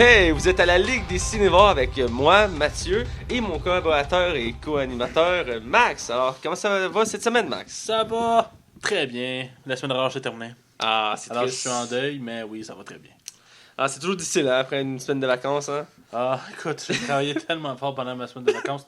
Hey, vous êtes à la Ligue des Cinévores avec moi, Mathieu, et mon collaborateur et co-animateur, Max. Alors, comment ça va cette semaine, Max? Ça va très bien. La semaine de relâche est terminée. Ah, c'est Alors, triste. je suis en deuil, mais oui, ça va très bien. Ah, c'est toujours difficile, hein, après une semaine de vacances, hein? Ah, écoute, j'ai travaillé tellement fort pendant ma semaine de vacances.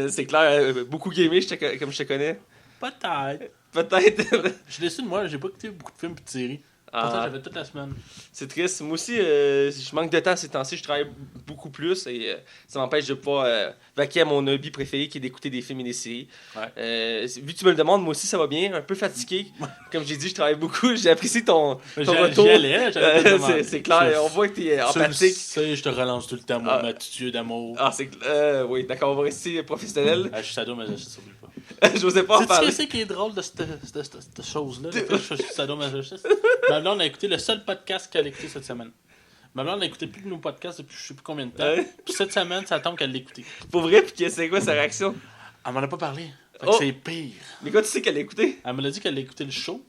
C'est clair, beaucoup gamé, comme je te connais. Peut-être. Peut-être. Je suis déçu de moi, j'ai pas écouté beaucoup de films et de séries. Pourtant, j'avais toute la semaine. C'est triste. Moi aussi, je manque de temps ces temps-ci. Je travaille beaucoup plus et ça m'empêche de pouvoir vaquer à mon hobby préféré qui est d'écouter des films et des séries. Ouais. Vu que tu me le demandes, moi aussi ça va bien. Un peu fatigué. Comme j'ai dit, je travaille beaucoup. J'ai apprécié ton retour. J'allais te demander. C'est clair. On voit que tu es empathique. Je te relance tout le temps, mon Mathieu d'amour. Ah, c'est oui, d'accord. On va rester professionnel. Je suis sadomasochiste, oublie pas. J'osais pas en parler. Tu sais ce qui est drôle de cette chose-là? Le fait que je suis sadomasochiste. Ma blonde a écouté le seul podcast qu'elle a écouté cette semaine. Ma blonde a écouté plus de nos podcasts depuis je sais plus combien de temps. Puis cette semaine, ça tombe qu'elle l'a écouté. Pour vrai, puis c'est quoi sa réaction? Elle m'en a pas parlé. Fait que c'est pire. Mais quoi, tu sais qu'elle a écouté? Elle m'a dit qu'elle a écouté le show,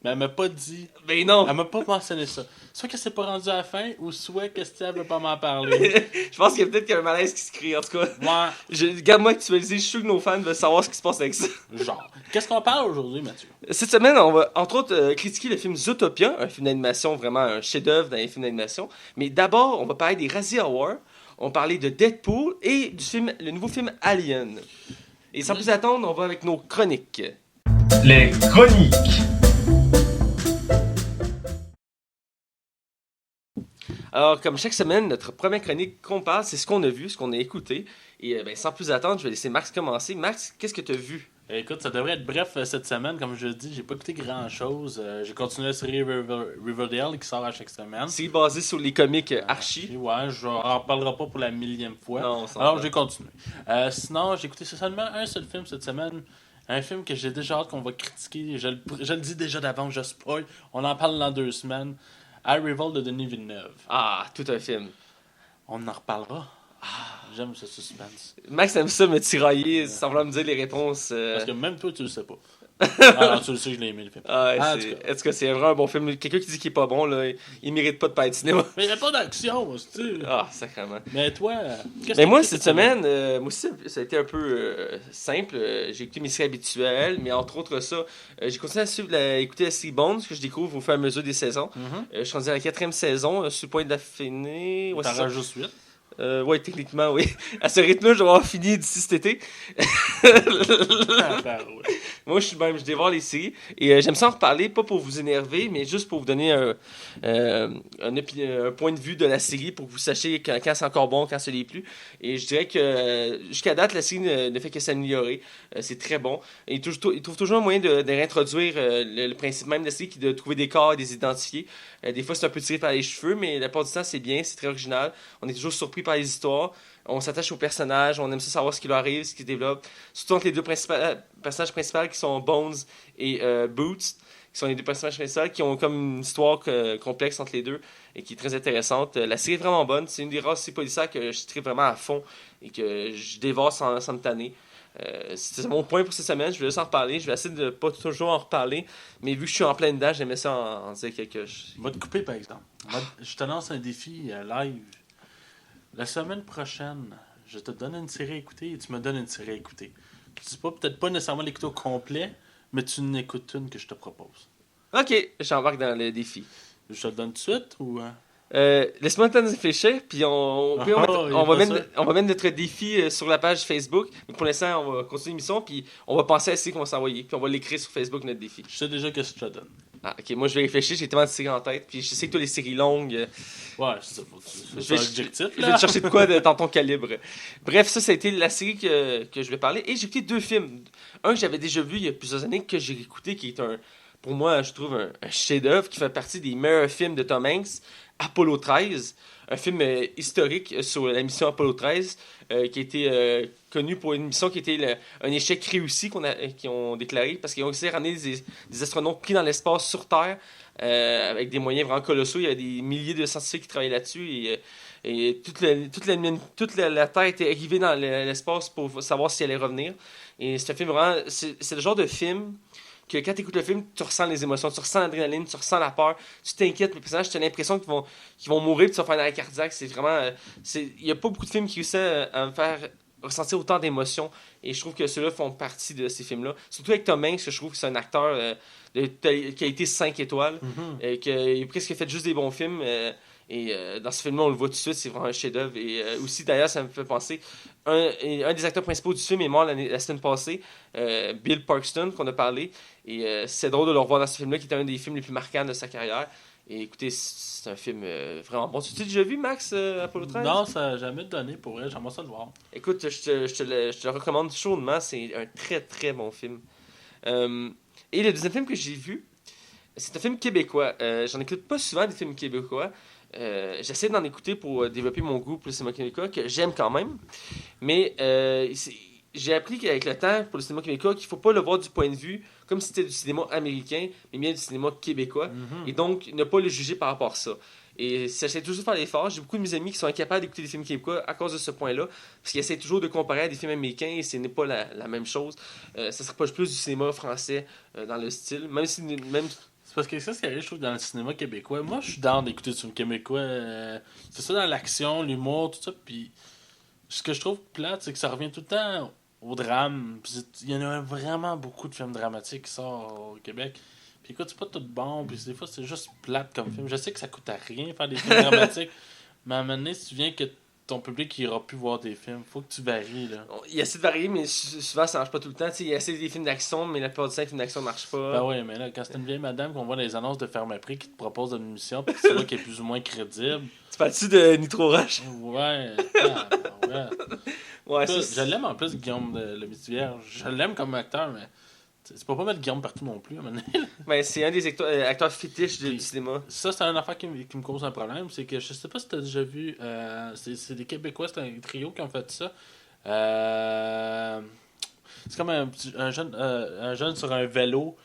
mais elle m'a pas dit. Ben non! Elle m'a pas mentionné ça. Soit qu'elle s'est pas rendue à la fin, ou soit qu'elle veut pas m'en parler. Je pense qu'il y a peut-être qu'il y a un malaise qui se crée, en tout cas. Ouais. Regarde-moi actualisé, je suis sûr que nos fans veulent savoir ce qui se passe avec ça. Genre. Qu'est-ce qu'on parle aujourd'hui, Mathieu? Cette semaine, on va entre autres critiquer le film Zootopia, un film d'animation, vraiment un chef-d'œuvre dans les films d'animation. Mais d'abord, on va parler des Razzie Awards, on va parler de Deadpool et le nouveau film Alien. Et sans plus attendre, on va avec nos chroniques. Les chroniques. Alors, comme chaque semaine, notre première chronique qu'on parle, c'est ce qu'on a vu, ce qu'on a écouté. Et sans plus attendre, je vais laisser Max commencer. Max, qu'est-ce que tu as vu? Écoute, ça devrait être bref cette semaine, comme je le dis, j'ai pas écouté grand chose. J'ai continué la série Riverdale qui sort à chaque semaine. C'est basé sur les comics Archie. Ouais, je en reparlerai pas pour la millième fois. Non, alors j'ai continué. Sinon, j'ai écouté seulement un seul film cette semaine. Un film que j'ai déjà hâte qu'on va critiquer. Je le dis déjà d'avance, je spoil. On en parle dans 2 semaines. Arrival de Denis Villeneuve. Ah, tout un film. On en reparlera. J'aime ce suspense. Max aime ça me tirailler, sans vouloir me dire les réponses. Parce que même toi, tu le sais pas. Alors, tu le sais que je l'ai aimé, le film. Est-ce que c'est vraiment un bon film? Quelqu'un qui dit qu'il est pas bon, là, il mérite pas de pas être cinéma. Mais il n'y a pas d'action, tu sais. Ah, sacrément. Mais toi, qu'est-ce Mais que moi, tu cette semaine, moi aussi, ça a été un peu simple. J'ai écouté mes séries habituelles, mais entre autres ça, j'ai continué à écouter la série Bones, que je découvre au fur et à mesure des saisons. Je suis rendu à la 4e saison, sur le point de la finir. Ouais, t'en rajoutes juste 8? Ouais, techniquement, oui. À ce rythme-là, je vais avoir fini d'ici cet été. Moi, je dévore les séries. Et j'aime ça en reparler, pas pour vous énerver, mais juste pour vous donner un point de vue de la série, pour que vous sachiez quand c'est encore bon, quand ce n'est plus. Et je dirais que jusqu'à date, la série ne fait que s'améliorer. C'est très bon. Et il trouve toujours un moyen de réintroduire le principe même de la série, qui est de trouver des corps et de les identifier. Des fois, c'est un peu tiré par les cheveux, mais la plupart du temps, c'est bien, c'est très original. On est toujours surpris par les histoires. On s'attache aux personnages, on aime ça savoir ce qui leur arrive, ce qui se développe. Surtout entre les deux personnages principaux qui sont Bones et Boots, qui sont les deux personnages principaux, qui ont comme une histoire complexe entre les deux et qui est très intéressante. La série est vraiment bonne. C'est une des rares séries policières que je tripe vraiment à fond et que je dévore sans me tanner. C'est mon point pour cette semaine. Je vais juste en reparler. Je vais essayer de pas toujours en reparler, mais vu que je suis en plein dedans, j'aimais ça en dire quelque chose. Je vais te couper, par exemple. Je te lance un défi live. La semaine prochaine, je te donne une série à écouter et tu me donnes une série à écouter. Tu dis pas, peut-être pas nécessairement l'écouter au complet, mais tu n'écoutes une que je te propose. Ok, j'embarque dans le défi. Je te le donne tout de suite ou... Laisse-moi le temps de réfléchir, puis on va mettre notre défi sur la page Facebook. Mais pour l'instant, on va continuer l'émission, puis on va penser à ce qu'on va s'envoyer, puis on va l'écrire sur Facebook, notre défi. Je sais déjà que je te donne. Ah, ok, moi je vais réfléchir, j'ai tellement de séries en tête, puis je sais que toi, les séries longues. Ouais, c'est ça. Je vais te chercher de quoi dans ton calibre. Bref, ça a été la série que je vais parler. Et j'ai écouté 2 films. Un que j'avais déjà vu il y a plusieurs années, que j'ai écouté, qui est pour moi, je trouve un chef-d'œuvre, qui fait partie des meilleurs films de Tom Hanks. Apollo 13, un film historique sur la mission Apollo 13, qui a été connu pour une mission qui était un échec réussi qu'ils ont déclaré, parce qu'ils ont essayé de ramener des astronautes pris dans l'espace sur Terre, avec des moyens vraiment colossaux. Il y a des milliers de scientifiques qui travaillaient là-dessus, et toute la Terre était arrivée dans l'espace pour savoir si elle allait revenir. Et c'est un film vraiment... C'est le genre de film que quand tu écoutes le film, tu ressens les émotions, tu ressens l'adrénaline, tu ressens la peur, tu t'inquiètes, les personnages, tu as l'impression qu'ils vont mourir, puis tu vas faire un arrêt cardiaque. C'est vraiment. Il n'y a pas beaucoup de films qui réussissent à me faire ressentir autant d'émotions. Et je trouve que ceux-là font partie de ces films-là. Surtout avec Tom Hanks, que je trouve que c'est un acteur de qualité 5 étoiles, qui a presque fait juste des bons films. Dans ce film-là, on le voit tout de suite, c'est vraiment un chef-d'œuvre. Et aussi, d'ailleurs, ça me fait penser, un des acteurs principaux du film est mort la semaine passée, Bill Paxton, qu'on a parlé. Et c'est drôle de le revoir dans ce film-là, qui était un des films les plus marquants de sa carrière. Et écoutez, c'est un film vraiment bon. Tu l'as déjà vu, Max, Apollo 13? Non, ça n'a jamais donné pour vrai. J'aimerais ça le voir. Écoute, je te le recommande chaudement. C'est un très, très bon film. Et le deuxième film que j'ai vu, c'est un film québécois. J'en écoute pas souvent des films québécois. J'essaie d'en écouter pour développer mon goût pour le cinéma québécois, que j'aime quand même. Mais j'ai appris qu'avec le temps, pour le cinéma québécois, qu'il ne faut pas le voir du point de vue comme si c'était du cinéma américain, mais bien du cinéma québécois. Et donc, ne pas le juger par rapport à ça. Et j'essaie toujours de faire l'effort. J'ai beaucoup de mes amis qui sont incapables d'écouter des films québécois à cause de ce point-là, parce qu'ils essaient toujours de comparer à des films américains et ce n'est pas la même chose. Ça se rapproche plus du cinéma français dans le style, même si... C'est parce que ça, ce qui arrive, je trouve, dans le cinéma québécois. Moi, je suis down d'écouter du film québécois. C'est ça, dans l'action, l'humour, tout ça. Puis, ce que je trouve plate, c'est que ça revient tout le temps au drame. Puis il y en a vraiment beaucoup de films dramatiques qui sortent au Québec. Puis écoute, c'est pas tout bon. Puis des fois, c'est juste plate comme film. Je sais que ça coûte à rien faire des films dramatiques. Mais à un moment donné, si tu viens que ton public ira plus voir tes films, faut que tu varies, là. Il essaie de varier, mais souvent ça marche pas tout le temps. T'sais, il essaie des films d'action, mais la plupart du temps, les films d'action marchent pas. Ben oui, mais là, quand c'est une vieille madame qu'on voit dans les annonces de Ferme Prix qui te propose une émission, puis c'est là qui est plus ou moins crédible. Tu parles-tu de Nitro Rush? Ouais, ouais. Ouais, Je l'aime en plus, Guillaume Le Métivier. Je l'aime comme acteur, mais c'est pas mettre Guillaume partout non plus. Ben, c'est un des acteurs fétiches du cinéma. Ça, c'est une affaire qui me cause un problème. C'est que je sais pas si tu as déjà vu. C'est des Québécois, c'est un trio qui ont fait ça. C'est comme un jeune sur un vélo.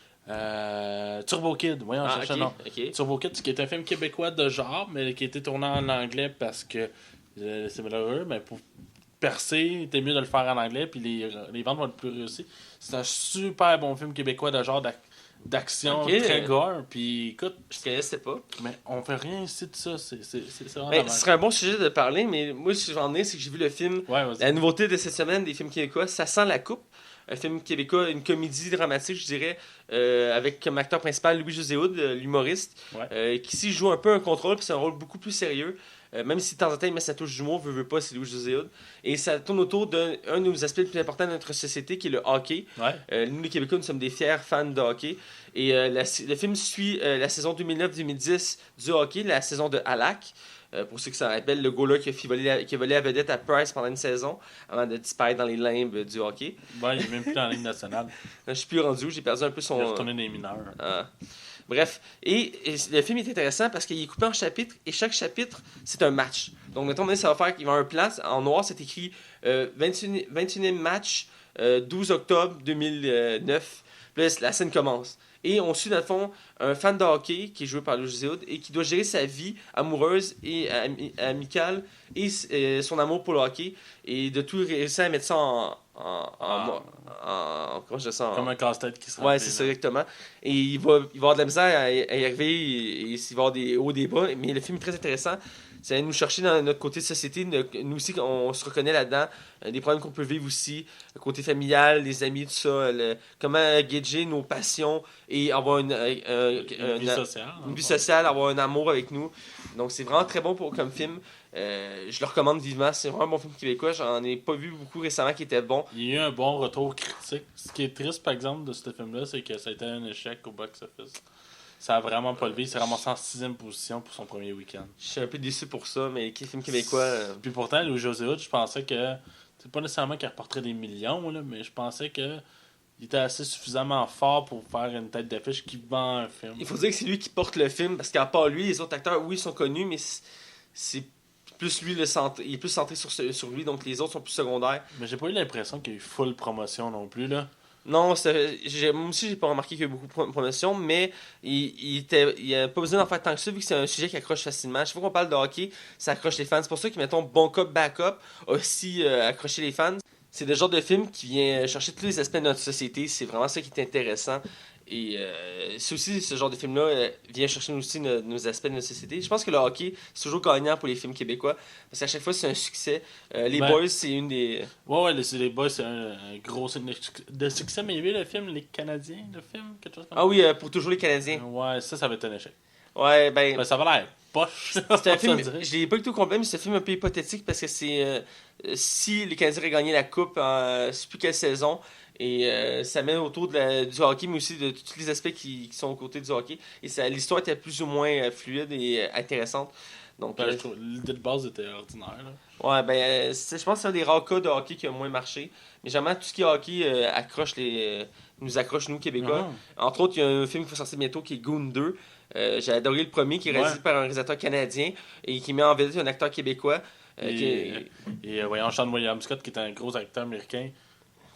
Turbo Kid, voyons, cherche un nom. Okay. Turbo Kid, qui est un film québécois de genre, mais qui a été tourné en anglais parce que c'est malheureux, mais pour percer, c'était mieux de le faire en anglais, puis les ventes vont être plus réussies. C'est un super bon film québécois de genre d'action, très gore, puis écoute... Je connaissais pas. Mais on fait rien ici de ça, c'est vraiment ben, ce serait un bon sujet de parler, mais moi, ce que j'en ai, c'est que j'ai vu le film, la nouveauté de cette semaine des films québécois, Ça sent la coupe. Un film québécois, une comédie dramatique, je dirais, avec comme acteur principal Louis-José Hood, l'humoriste, qui ici joue un peu un contrôle, puis c'est un rôle beaucoup plus sérieux. Même si de temps en temps il met sa touche d'humour, veut pas, c'est Louis-José Hood. Et ça tourne autour d'un de nos aspects les plus importants de notre société, qui est le hockey. Nous, les Québécois, nous sommes des fiers fans de hockey. Et le film suit la saison 2009-2010 du hockey, la saison de Halak. Pour ceux qui s'en rappellent, le gars-là qui a volé la vedette à Price pendant une saison avant de disparaître dans les limbes du hockey. Ouais, il est même plus dans la Ligue nationale. Je suis plus rendu où, j'ai perdu un peu son... Il est retourné dans les mineurs. Bref, et le film est intéressant parce qu'il est coupé en chapitres et chaque chapitre, c'est un match. Donc, mettons, ça va faire qu'il va y avoir un plan, en noir, c'est écrit 21e match, 12 octobre 2009. Puis là, la scène commence. Et on suit, dans le fond, un fan de hockey qui est joué par Louis-José Hood et qui doit gérer sa vie amoureuse et amicale et son amour pour le hockey et de tout réussir à mettre ça comment je dis ça? Comme un casse-tête qui se Ouais, c'est ça, exactement. Et il va avoir de la misère à y arriver et il va avoir des hauts, des bas. Mais le film est très intéressant. Ça va nous chercher dans notre côté de société. Nous aussi, on se reconnaît là-dedans. Des problèmes qu'on peut vivre aussi. Le côté familial, les amis, tout ça. Comment gager nos passions et avoir une vie sociale, avoir un amour avec nous. Donc, c'est vraiment très bon comme film. Je le recommande vivement. C'est vraiment un bon film québécois. J'en ai pas vu beaucoup récemment qui était bon. Il y a eu un bon retour critique. Ce qui est triste, par exemple, de ce film-là, c'est que ça a été un échec au box-office. Ça a vraiment pas levé. Il s'est ramassé en 6e position pour son premier week-end. Je suis un peu déçu pour ça, mais les films québécois... Puis pourtant, Louis-José Hood, je pensais que... C'est pas nécessairement qu'il rapporterait des millions, là, mais je pensais que il était assez suffisamment fort pour faire une tête d'affiche qui vend un film. Il faut dire que c'est lui qui porte le film, parce qu'à part lui, les autres acteurs, oui, ils sont connus, mais c'est plus lui il est plus centré sur lui, donc les autres sont plus secondaires. Mais j'ai pas eu l'impression qu'il y a eu full promotion non plus, là. Non, moi aussi, j'ai pas remarqué qu'il y a eu beaucoup de promotion, mais il a pas besoin d'en faire tant que ça, vu que c'est un sujet qui accroche facilement. Chaque fois qu'on parle de hockey, ça accroche les fans. C'est pour ça que, mettons, Bon Cop, Bad Cop a aussi accroché les fans. C'est le genre de film qui vient chercher tous les aspects de notre société. C'est vraiment ça qui est intéressant. c'est aussi ce genre de film-là vient chercher aussi nos aspects de notre société. Je pense que le hockey, c'est toujours gagnant pour les films québécois. Parce qu'à chaque fois, c'est un succès. Les Boys, c'est une des. Ouais, les Boys, c'est un gros signe de succès. Mais il y avait le film Les Canadiens, le film, quelque chose comme ça. Ah oui, pour toujours les Canadiens. Ouais, ça va être un échec. Ouais, ben. Ça va l'air poche. C'est un film, je l'ai pas du tout complet, mais c'est un film un peu hypothétique parce que c'est. Si les Canadiens avaient gagné la Coupe en je sais plus quelle saison. Et ça mène autour du hockey, mais aussi de tous les aspects qui sont aux côtés du hockey. Et l'histoire était plus ou moins fluide et intéressante. Donc, je trouve l'idée de base était ordinaire. Là. Ouais, ben, je pense que c'est un des rares cas de hockey qui a moins marché. Mais généralement, tout ce qui est hockey nous accroche, nous, Québécois. Entre autres, il y a un film qui va sortir bientôt qui est Goon 2. J'ai adoré le premier, qui est réalisé par un réalisateur canadien et qui met en vedette un acteur québécois. Voyons, Sean William Scott, qui est un gros acteur américain.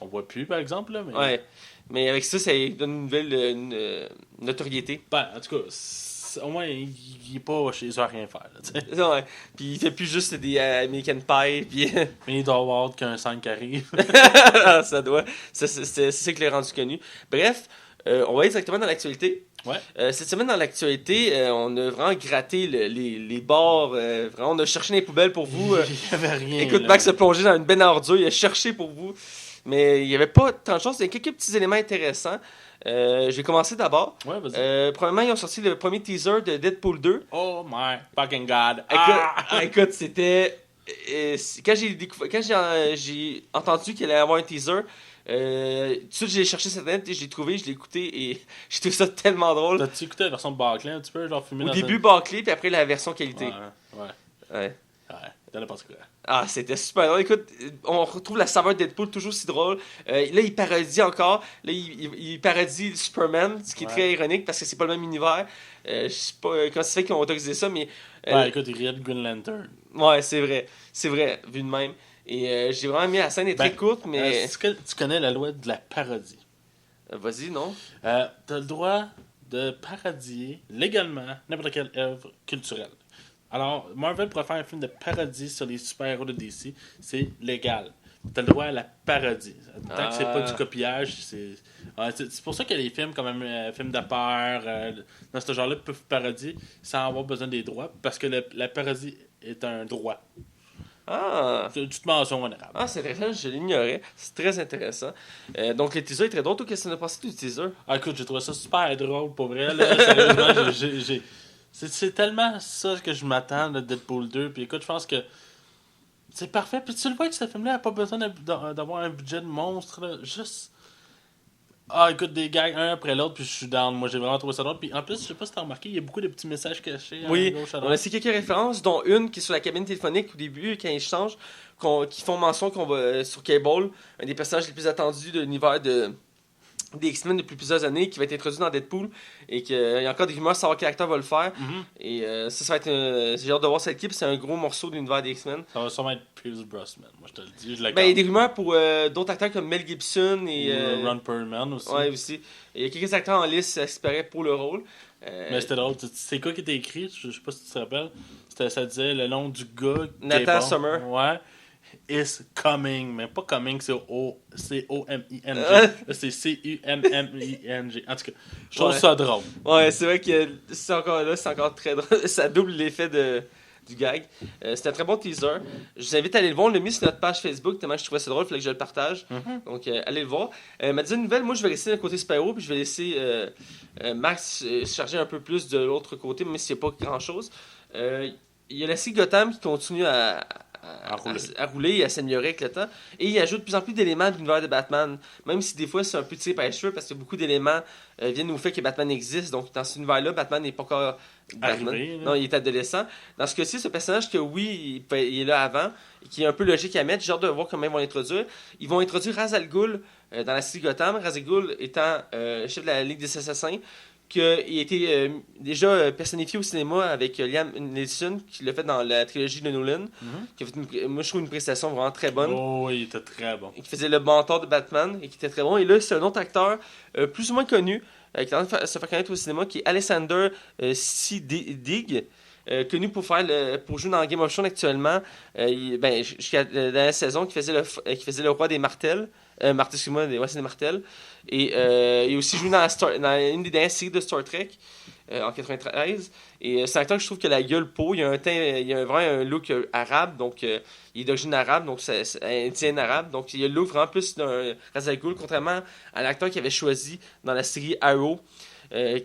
On voit plus, par exemple. Là, mais... Ouais. Mais avec ça donne une nouvelle notoriété. Ben, en tout cas, au moins, il est pas chez eux à rien faire. Là, ouais. Puis il fait plus juste des American Pie. Puis... mais il doit avoir qu'un 5 qui arrive. Ça doit. C'est ça qui l'a rendu connu. Bref, on va aller directement dans l'actualité. Ouais. Cette semaine, dans l'actualité, on a vraiment gratté les bars. Vraiment, on a cherché dans les poubelles pour vous. Il y avait rien. Écoute, Max a plongé dans une benne à ordures. Il a cherché pour vous. Mais il n'y avait pas tant de choses. Il y a quelques petits éléments intéressants. Je vais commencer d'abord. Ouais, vas-y. Premièrement, ils ont sorti le premier teaser de Deadpool 2. Oh my fucking god. Écoute, c'était... quand j'ai entendu qu'il allait y avoir un teaser, tout de suite, j'ai cherché cette internet et je l'ai trouvé, je l'ai écouté et j'ai trouvé ça tellement drôle. T'as-tu écouté la version Barclay un petit peu? Genre filmé au début, Barclay, puis après la version qualité. Ouais. T'en as pensé quoi? Ah, c'était super drôle. Écoute, on retrouve la saveur de Deadpool toujours si drôle. Là, il parodie encore. Là, il parodie Superman, ce qui est très ironique parce que c'est pas le même univers. Je sais pas comment ça fait qu'ils ont autorisé ça, mais... écoute, il riait de Green Lantern. Ouais, c'est vrai. C'est vrai, vu de même. Et j'ai vraiment mis la scène est très courte, mais... Est-ce que tu connais la loi de la parodie? Vas-y, non? T'as le droit de parodier légalement n'importe quelle œuvre culturelle. Alors, Marvel pourrait faire un film de parodie sur les super-héros de DC, c'est légal. T'as le droit à la parodie. Tant que c'est pas du copiage, c'est pour ça que les films comme un film de peur, dans ce genre-là, peuvent parodier sans avoir besoin des droits, parce que la parodie est un droit. C'est une petite mention honorable. Ah, c'est intéressant, je l'ignorais. C'est très intéressant. Donc, le teaser est très drôle. Toi, qu'est-ce que tu as pensé du teaser? Écoute, j'ai trouvé ça super drôle, pour vrai. Là. Sérieusement, c'est tellement ça que je m'attends de Deadpool 2. Puis écoute, je pense que c'est parfait. Puis tu le vois que ce film-là n'a pas besoin d'avoir un budget de monstre. Là. Juste. Écoute, des gags un après l'autre, puis je suis down. Moi, j'ai vraiment trouvé ça drôle. Puis en plus, je sais pas si t'as remarqué, il y a beaucoup de petits messages cachés. Oui, on a quelques références, dont une qui est sur la cabine téléphonique au début, quand ils changent, qui font mention qu'on va sur Cable, un des personnages les plus attendus de l'univers des X-Men depuis plusieurs années, qui va être introduit dans Deadpool, et qu'il y a encore des rumeurs de savoir quel acteur va le faire. Et ça va être j'ai hâte de voir cette équipe, c'est un gros morceau de l'univers des X-Men. Ça va sûrement être Pierce Brosnan, moi je te le dis, je il y a des rumeurs pour d'autres acteurs comme Mel Gibson et Ron Perlman aussi. Ouais, aussi. Il y a quelques acteurs en liste qui espéraient pour le rôle. Mais c'était drôle, c'est quoi qui était écrit, je sais pas si tu te rappelles, ça disait le nom du gars Nathan Summer. Ouais. Is coming, mais pas coming, c'est C-O-M-I-N-G. C'est C-U-M-M-I-N-G. En tout cas, je trouve ça drôle. Ouais, c'est vrai que c'est encore très drôle. Ça double l'effet du gag. C'était un très bon teaser. Je vous invite à aller le voir. On l'a mis sur notre page Facebook, tellement je trouvais ça drôle, il fallait que je le partage. Donc, allez le voir. Ma deuxième nouvelle, moi, je vais rester d'un côté super-héros, puis je vais laisser Max se charger un peu plus de l'autre côté, même s'il n'y a pas grand-chose. Il y a la série Gotham qui continue à rouler et à s'améliorer avec le temps. Et il ajoute de plus en plus d'éléments de l'univers de Batman. Même si des fois c'est un peu tiré par les cheveux parce que beaucoup d'éléments viennent au fait que Batman existe. Donc dans cet univers-là, Batman n'est pas encore Batman. Arrivé, non, il est adolescent. Dans ce cas-ci, ce personnage que oui, il est là avant, et qui est un peu logique à mettre, j'ai hâte de voir comment ils vont l'introduire. Ils vont introduire Ra's al Ghul dans la série Gotham. Ra's al Ghul étant chef de la Ligue des Assassins, qu'il a été déjà personnifié au cinéma avec Liam Neeson, qui l'a fait dans la trilogie de Nolan, qui a fait moi je trouve une prestation vraiment très bonne. Oh, il était très bon. Qui faisait le mentor de Batman et qui était très bon. Et là, c'est un autre acteur plus ou moins connu, qui est en train de se faire connaître au cinéma, qui est Alexander Siddig, connu pour jouer dans Game of Thrones actuellement. Jusqu'à la dernière saison, qui faisait le roi des Martels. Excuse-moi, c'est des Martels. Et il a aussi joué dans une des dernières séries de Star Trek. En 93. Et c'est un acteur que je trouve que la gueule peau, il a un teint, il a vraiment un look arabe, donc il est d'origine arabe, donc c'est indien arabe, donc il a le look vraiment plus d'un Ra's al Ghul, contrairement à l'acteur qu'il avait choisi dans la série Arrow,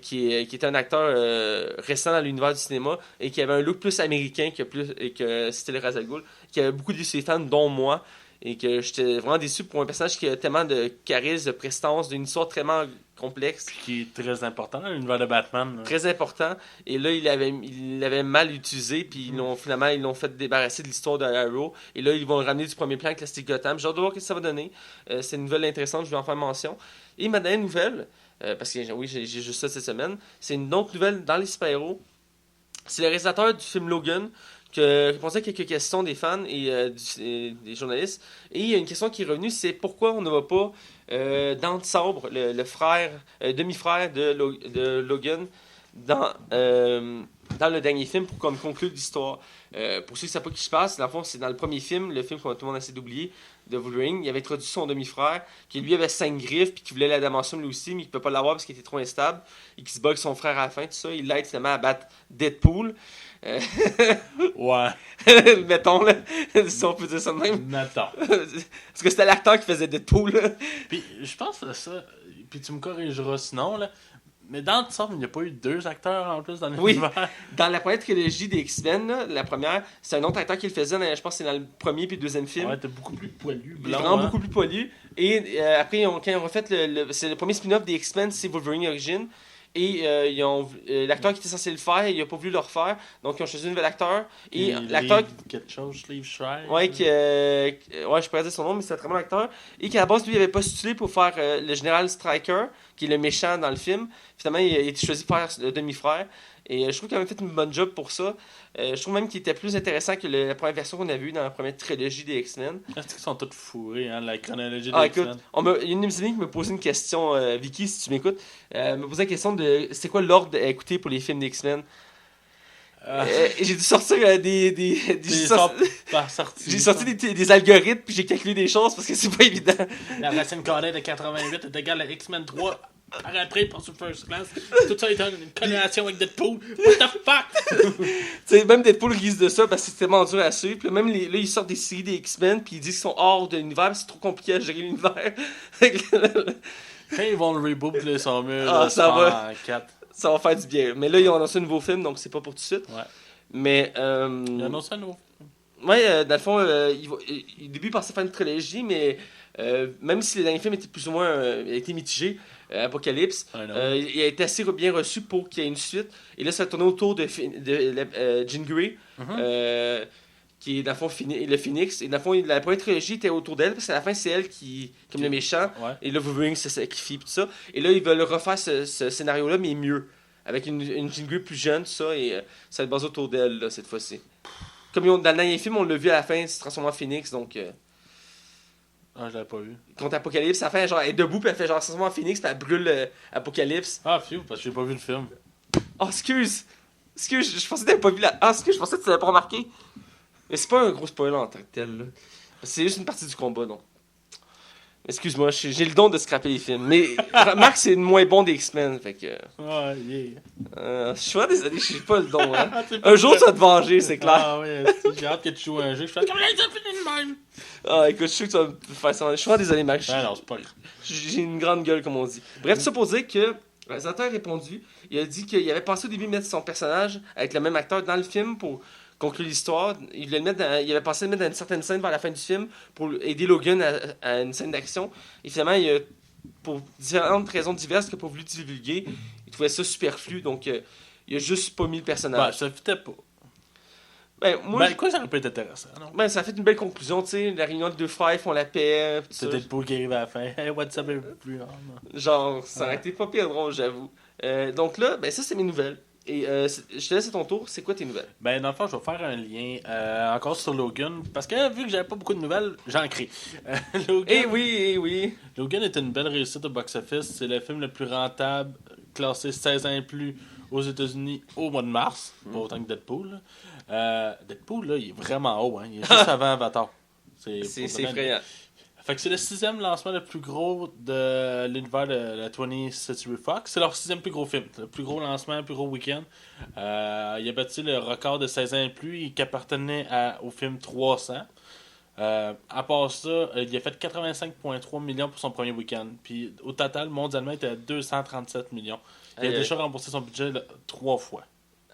qui était un acteur récent dans l'univers du cinéma et qui avait un look plus américain que c'était le Ra's al Ghul, qui avait beaucoup de ses fans, dont moi. Et que j'étais vraiment déçu pour un personnage qui a tellement de charisme, de prestance, d'une histoire tellement complexe. Puis qui est très important dans l'univers de Batman. Là. Très important. Et là, il l'avait mal utilisé, puis ils l'ont fait débarrasser de l'histoire de Arrow. Et là, ils vont le ramener du premier plan avec la City Gotham. J'ai hâte de voir ce que ça va donner. C'est une nouvelle intéressante, je vais en faire mention. Et ma dernière nouvelle, parce que oui, j'ai juste ça cette semaine, c'est une autre nouvelle dans les super-héros. C'est le réalisateur du film Logan, qui répondait à quelques questions des fans et des journalistes. Et il y a une question qui est revenue, c'est pourquoi on ne va pas Dent de Sabre, le frère, demi-frère de Logan, dans le dernier film pour qu'on conclue l'histoire. Pour ceux qui ne savent pas qui se passe, dans le fond, c'est dans le premier film, le film que tout le monde essaie d'oublier, de Wolverine. Il avait introduit son demi-frère, qui lui avait 5 griffes, puis qui voulait l'adamantium lui aussi, mais il ne peut pas l'avoir parce qu'il était trop instable, et qui se bat avec son frère à la fin, tout ça. Il l'aide finalement à battre Deadpool. Ouais. Mettons, là, si on peut dire ça de même. Mettons. Parce que c'était l'acteur qui faisait Deadpool. Là. Puis je pense à ça, puis tu me corrigeras sinon, là. Mais dans le sens, il n'y a pas eu 2 acteurs en plus dans l'univers. Oui, dans la première trilogie des X-Men, là, la première, c'est un autre acteur qui le faisait, je pense que c'est dans le premier puis le deuxième film. Ouais, t'es beaucoup plus poilu, Il est blanc. vraiment beaucoup plus poilu. Et après, quand ils ont refait c'est le premier spin-off des X-Men, c'est Wolverine Origin. Et l'acteur qui était censé le faire, il n'a pas voulu le refaire. Donc, ils ont choisi un nouvel acteur. Et l'acteur. Quelque chose, Liv Schreiber. Ouais, je pourrais dire son nom, mais c'est un très bon acteur. Et qu'à la base, lui, il avait postulé pour faire le général Stryker, qui est le méchant dans le film. Finalement, il a été choisi pour faire le demi-frère. Et je trouve qu'il avait fait une bonne job pour ça. Je trouve même qu'il était plus intéressant que la première version qu'on a vue dans la première trilogie des X-Men. Est-ce qu'ils sont tous fourrés, hein, la chronologie des Ah, X-Men? écoute, il y a une de mes amies qui me posait une question, Vicky, si tu m'écoutes, me posait la question de c'est quoi l'ordre à écouter pour les films des X-Men. J'ai dû sortir j'ai sorti des algorithmes puis j'ai calculé des choses parce que c'est pas évident. La racine carrée de 88 est égale à X-Men 3 par après pour First Class. Tout ça est une corrélation avec Deadpool. What the fuck? T'sais, même Deadpool risque de ça parce que c'est tellement dur à suivre. Puis même là, ils sortent des séries des X-Men puis ils disent qu'ils sont hors de l'univers, c'est trop compliqué à gérer l'univers. Quand ils vont le reboot, là, ils sont mieux. Ça va. En 4. Ça va faire du bien. Mais là, ils ont annoncé un nouveau film, donc c'est pas pour tout de suite. Ouais. Mais. Ils ont annoncé un nouveau film. Ouais, dans le fond, au début, il pensait faire une trilogie, mais même si les derniers films étaient plus ou moins étaient mitigés, Apocalypse, il a été assez bien reçu pour qu'il y ait une suite. Et là, ça a tourné autour de Jean Grey, qui est dans le fond le Phoenix. Et dans le fond, la première trilogie était autour d'elle, parce qu'à la fin, c'est elle qui, comme le méchant, et là, Wolverine se sacrifie, tout ça. Et là, ils veulent refaire ce scénario-là, mais mieux. Avec une Jean Grey plus jeune, tout ça, et ça va être basé autour d'elle, là, cette fois-ci. Comme dans le dernier film, on l'a vu à la fin, il se transforme en Phoenix, donc... Ah, je l'avais pas vu. Contre Apocalypse, à la fin, genre, elle est debout, puis elle fait genre, se transforme en Phoenix, puis elle brûle Apocalypse. Ah, phew, parce que j'ai pas vu le film. Oh, excuse, je pensais que t'avais pas vu la... Ah, excuse, je pensais que tu l'avais pas remarqué. Mais c'est pas un gros spoiler en tant que tel, là. C'est juste une partie du combat, donc. Excuse-moi, j'ai le don de scraper les films. Mais remarque, c'est le moins bon des X-Men, fait que... Ouais, yeah. Je suis vraiment désolé, j'ai pas le don, hein. Un jour, tu vas te venger, c'est clair. Ah, ouais, j'ai hâte que tu joues à un jeu. Je fais comme les fini de même. Ah, écoute, je suis sûr que tu vas me faire ça. Je suis vraiment désolé, Max. Ben non, c'est pas grave. J'ai une grande gueule, comme on dit. Bref, tout ça pour dire que le réalisateur a répondu. Il a dit qu'il avait pensé au début de mettre son personnage avec le même acteur dans le film pour conclure l'histoire. Il avait pensé le mettre dans une certaine scène vers la fin du film pour aider Logan à une scène d'action. Et finalement, pour différentes raisons diverses qu'il n'a pas voulu divulguer, il trouvait ça superflu. Donc, il a juste pas mis le personnage. Ouais, ça fitait pas. Quoi, ça aurait pu être intéressant, non? Ben, ça a fait une belle conclusion, tu sais. La réunion de deux frères font la paix. C'est Deadpool qui arrive à la fin. Hey, what's up, plus genre, ça aurait été pas pire drôle, j'avoue. Donc là, ben ça, c'est mes nouvelles. Et je te laisse à ton tour. C'est quoi tes nouvelles? Ben, dans le fond, je vais faire un lien encore sur Logan. Parce que vu que j'avais pas beaucoup de nouvelles, j'en crée. Logan, oui. Logan est une belle réussite au box-office. C'est le film le plus rentable, classé 16 ans et plus aux États-Unis au mois de mars, pas autant que Deadpool. Là. Deadpool, là, il est vraiment haut. Hein. Il est juste avant Avatar. C'est effrayant. Fait que c'est le 6e lancement le plus gros de l'univers de la 20th Century Fox. C'est leur 6e plus gros film. Le plus gros lancement, le plus gros week-end. Il a battu le record de 16 ans et plus qui appartenait au film 300. À part ça, il a fait 85,3 millions pour son premier week-end. Puis au total, mondialement, il était à 237 millions. Il a déjà remboursé son budget 3 fois.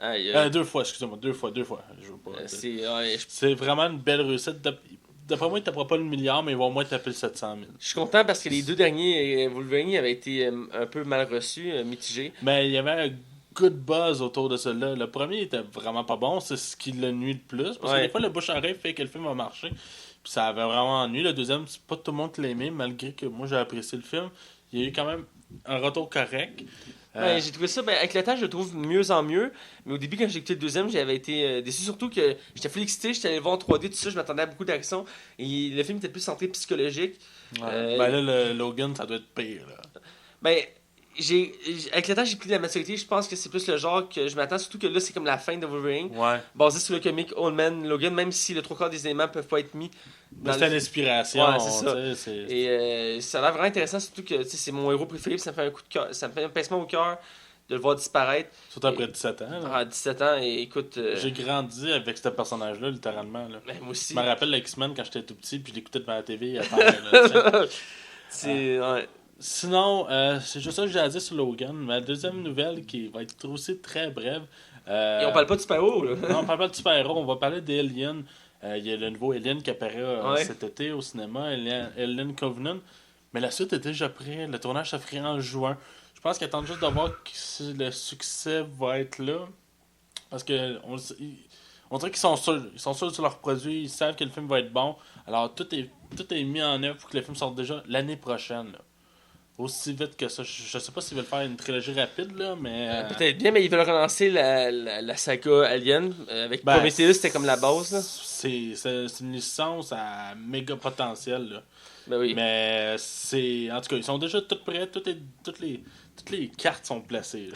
2 fois, excusez-moi. 2 fois. Je veux pas, c'est vraiment une belle réussite. D'après moi, il ne tapera pas le milliard, mais il va au moins taper le 700 000. Je suis content parce que les 2 derniers Wolverine avaient été un peu mal reçus, mitigés. Mais il y avait un good buzz autour de cela. Le premier était vraiment pas bon, c'est ce qui le nuit le plus. Parce que des fois, le bouche-oreille fait que le film va marcher. Puis ça avait vraiment ennuyé. Le deuxième, c'est pas tout le monde qui l'aimait, malgré que moi j'ai apprécié le film. Il y a eu quand même un retour correct. J'ai trouvé ça, avec le temps, je le trouve mieux en mieux. Mais au début, quand j'ai écouté le deuxième, j'avais été déçu. Surtout que j'étais full excité, j'étais allé le voir en 3D, tout ça, je m'attendais à beaucoup d'action. Et le film était plus centré psychologique. Là, le Logan, ça doit être pire. Là. Avec le temps, j'ai pris de la maturité. Je pense que c'est plus le genre que je m'attends. Surtout que là, c'est comme la fin de Wolverine. Ouais. Basé sur le comic Old Man Logan, même si le 3/4 des éléments peuvent pas être mis. C'est une inspiration. Ouais, c'est ça. Et ça a l'air vraiment intéressant. Surtout que c'est mon héros préféré. Ça me fait un coup de cœur. Ça me fait un pincement au cœur de le voir disparaître. Surtout après 17 ans. Là. À 17 ans. Et écoute. J'ai grandi avec ce personnage-là, littéralement. Là. Moi aussi. Je me rappelle l'X-Men quand j'étais tout petit. Puis je l'écoutais devant la TV à terre. Ouais. Sinon, c'est juste ça que j'ai à dire sur Logan. Ma deuxième nouvelle, qui va être aussi très brève. Et on parle pas de super-héros, là. Non, on parle pas de super-héros. On va parler d'Alien. Il y a le nouveau Alien qui apparaît cet été au cinéma, Alien Covenant. Mais la suite est déjà prête. Le tournage se ferait en juin. Je pense qu'ils attendent juste de voir si le succès va être là. Parce que on dirait qu'ils sont sûrs. Ils sont sûrs sur leur produit. Ils savent que le film va être bon. Alors tout est mis en œuvre pour que le film sorte déjà l'année prochaine. Là. Aussi vite que ça. Je sais pas s'ils veulent faire une trilogie rapide, là, mais... Peut-être bien, mais ils veulent relancer la saga Alien. Avec Prometheus, c'était comme la base. Là. C'est une licence à méga potentiel. Là. Ben oui. Mais c'est... En tout cas, ils sont déjà tous prêts. Toutes les cartes sont placées.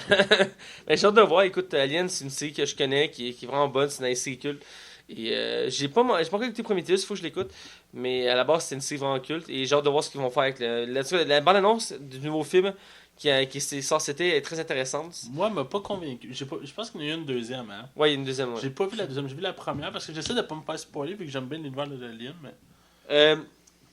J'ai hâte de voir. Écoute, Alien, c'est une série que je connais, qui est vraiment bonne. C'est une série culte. Et j'ai pas encore écouté Prometheus, il faut que je l'écoute. Mais à la base, c'est une série vraiment culte. Et j'ai hâte de voir ce qu'ils vont faire avec la bande-annonce du nouveau film qui sort cet été est très intéressante. Moi, elle m'a pas convaincu. Je pense qu'il y en a eu une deuxième. Hein? Ouais, il y a une deuxième. Ouais. J'ai pas vu la deuxième, j'ai vu la première parce que j'essaie de pas me faire spoiler vu que j'aime bien l'univers de l'Alien. Mais...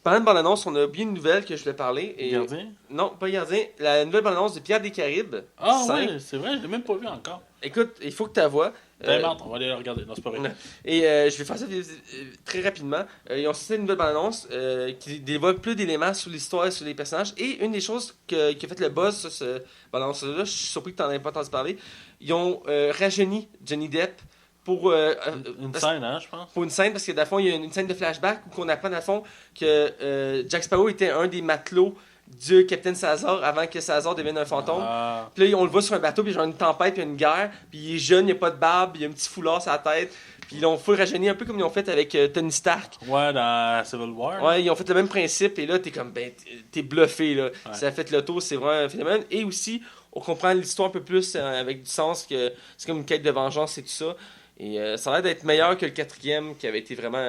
Pendant une bande-annonce, on a bien une nouvelle que je voulais parler. Et... Gardien? Non, pas Gardien. La nouvelle bande-annonce de Pierre des Caraïbes. Ah ouais, c'est vrai, je l'ai même pas vu encore. Écoute, il faut que tu la vois. On va aller la regarder. Non, c'est pas vrai. Et je vais faire ça très rapidement. Ils ont sorti une nouvelle bande-annonce qui dévoile plus d'éléments sur l'histoire et sur les personnages. Et une des choses qui a fait le buzz sur ce bande-annonce-là, je suis surpris que tu n'en aies pas entendu parler, ils ont rajeuni Johnny Depp pour une scène, hein, je pense. Pour une scène, parce que dans le fond, il y a une scène de flashback où on apprend dans le fond que Jack Sparrow était un des matelots du Capitaine Salazar avant que Salazar devienne un fantôme. Puis là, on le voit sur un bateau, puis genre une tempête, puis une guerre, puis il est jeune, il a pas de barbe, il a un petit foulard sur la tête. Puis ils l'ont full rajeuni un peu comme ils ont fait avec Tony Stark. Ouais, dans Civil War. Ouais, ils ont fait le même principe, et là, t'es comme, t'es bluffé, là. Ouais. Ça a fait le tour, c'est vraiment un phénomène. Et aussi, on comprend l'histoire un peu plus avec du sens, que c'est comme une quête de vengeance et tout ça. Et ça a l'air d'être meilleur que le 4e qui avait été vraiment.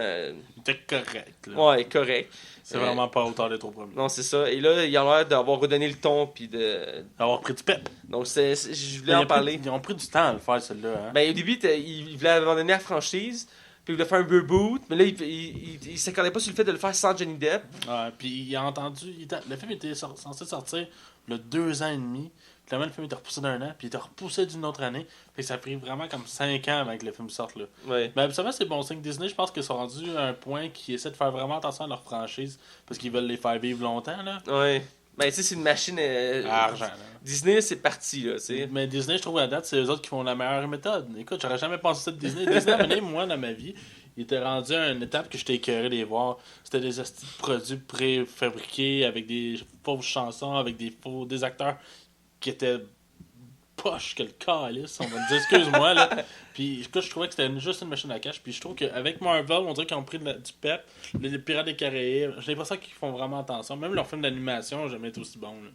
C'était correct. Là. Ouais, correct. C'est vraiment pas autant d'être au premier. Non, c'est ça. Et là, il a l'air d'avoir redonné le ton. Puis d'avoir pris du pep. Donc, je voulais en parler. Ils ont pris du temps à le faire, celle-là. Hein? Au début, il voulait abandonner la franchise. Puis il voulait faire un reboot. Mais là, il s'accordait pas sur le fait de le faire sans Johnny Depp. Ouais, puis il a entendu. Le film était censé sortir le 2 ans et demi. Finalement, le film était repoussé d'un an, puis il était repoussé d'une autre année. Fait que ça a pris vraiment comme 5 ans avant que le film sorte. Là. Ouais. Mais absolument, c'est bon signe. Disney, je pense qu'ils sont rendus à un point qui essaie de faire vraiment attention à leur franchise, parce qu'ils veulent les faire vivre longtemps. Là. Ouais. Tu sais, c'est une machine à argent. Là. Disney, c'est parti. Là, t'sais. Mais Disney, je trouve à date, c'est eux autres qui font la meilleure méthode. Écoute, j'aurais jamais pensé ça de Disney. Disney, à un moment donné, moi, dans ma vie, il était rendu à une étape que j'étais écœuré de les voir. C'était des produits préfabriqués avec des fausses chansons, avec des acteurs qui étaient poche que le calice, on va me dire, excuse-moi, là. Puis, écoute, je trouvais que c'était juste une machine à cash. Puis, je trouve qu'avec Marvel, on dirait qu'ils ont pris du pep. Les Pirates des Caraïbes, j'ai l'impression qu'ils font vraiment attention. Même leur film d'animation n'a jamais été aussi bon, là.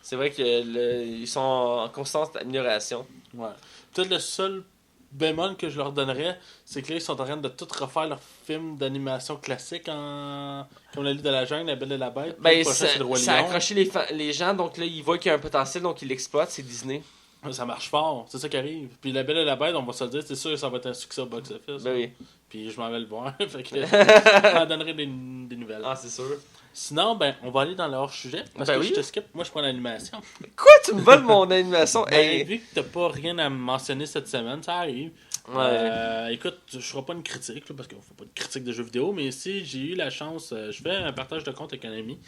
C'est vrai qu'ils sont en constante amélioration. Ouais. Peut-être le seul bémol que je leur donnerais, c'est que là, ils sont en train de tout refaire leur film d'animation classique comme La Lune de la Jungle, La Belle et la Bête. Puis Ben, le prochain, c'est le Roi ça a Lion. accroché les gens, donc là, ils voient qu'il y a un potentiel, donc ils l'exploitent, c'est Disney. Ça marche fort, c'est ça qui arrive. Puis La Belle et la Bête, on va se le dire, c'est sûr que ça va être un succès au box-office. Ben oui. Puis je m'en vais le voir. Fait que je m'en donnerai des nouvelles. Ah, c'est sûr. Sinon, ben, on va aller dans le hors-sujet. Parce Ben que oui. je te skip, moi je prends l'animation. Quoi, tu me voles mon animation? Ben, Hey. vu que t'as pas rien à me mentionner cette semaine, ça arrive. Ouais. Écoute, je ferai pas une critique, là, parce qu'on fait pas de critique de jeux vidéo, mais si j'ai eu la chance, je fais un partage de compte avec un ami.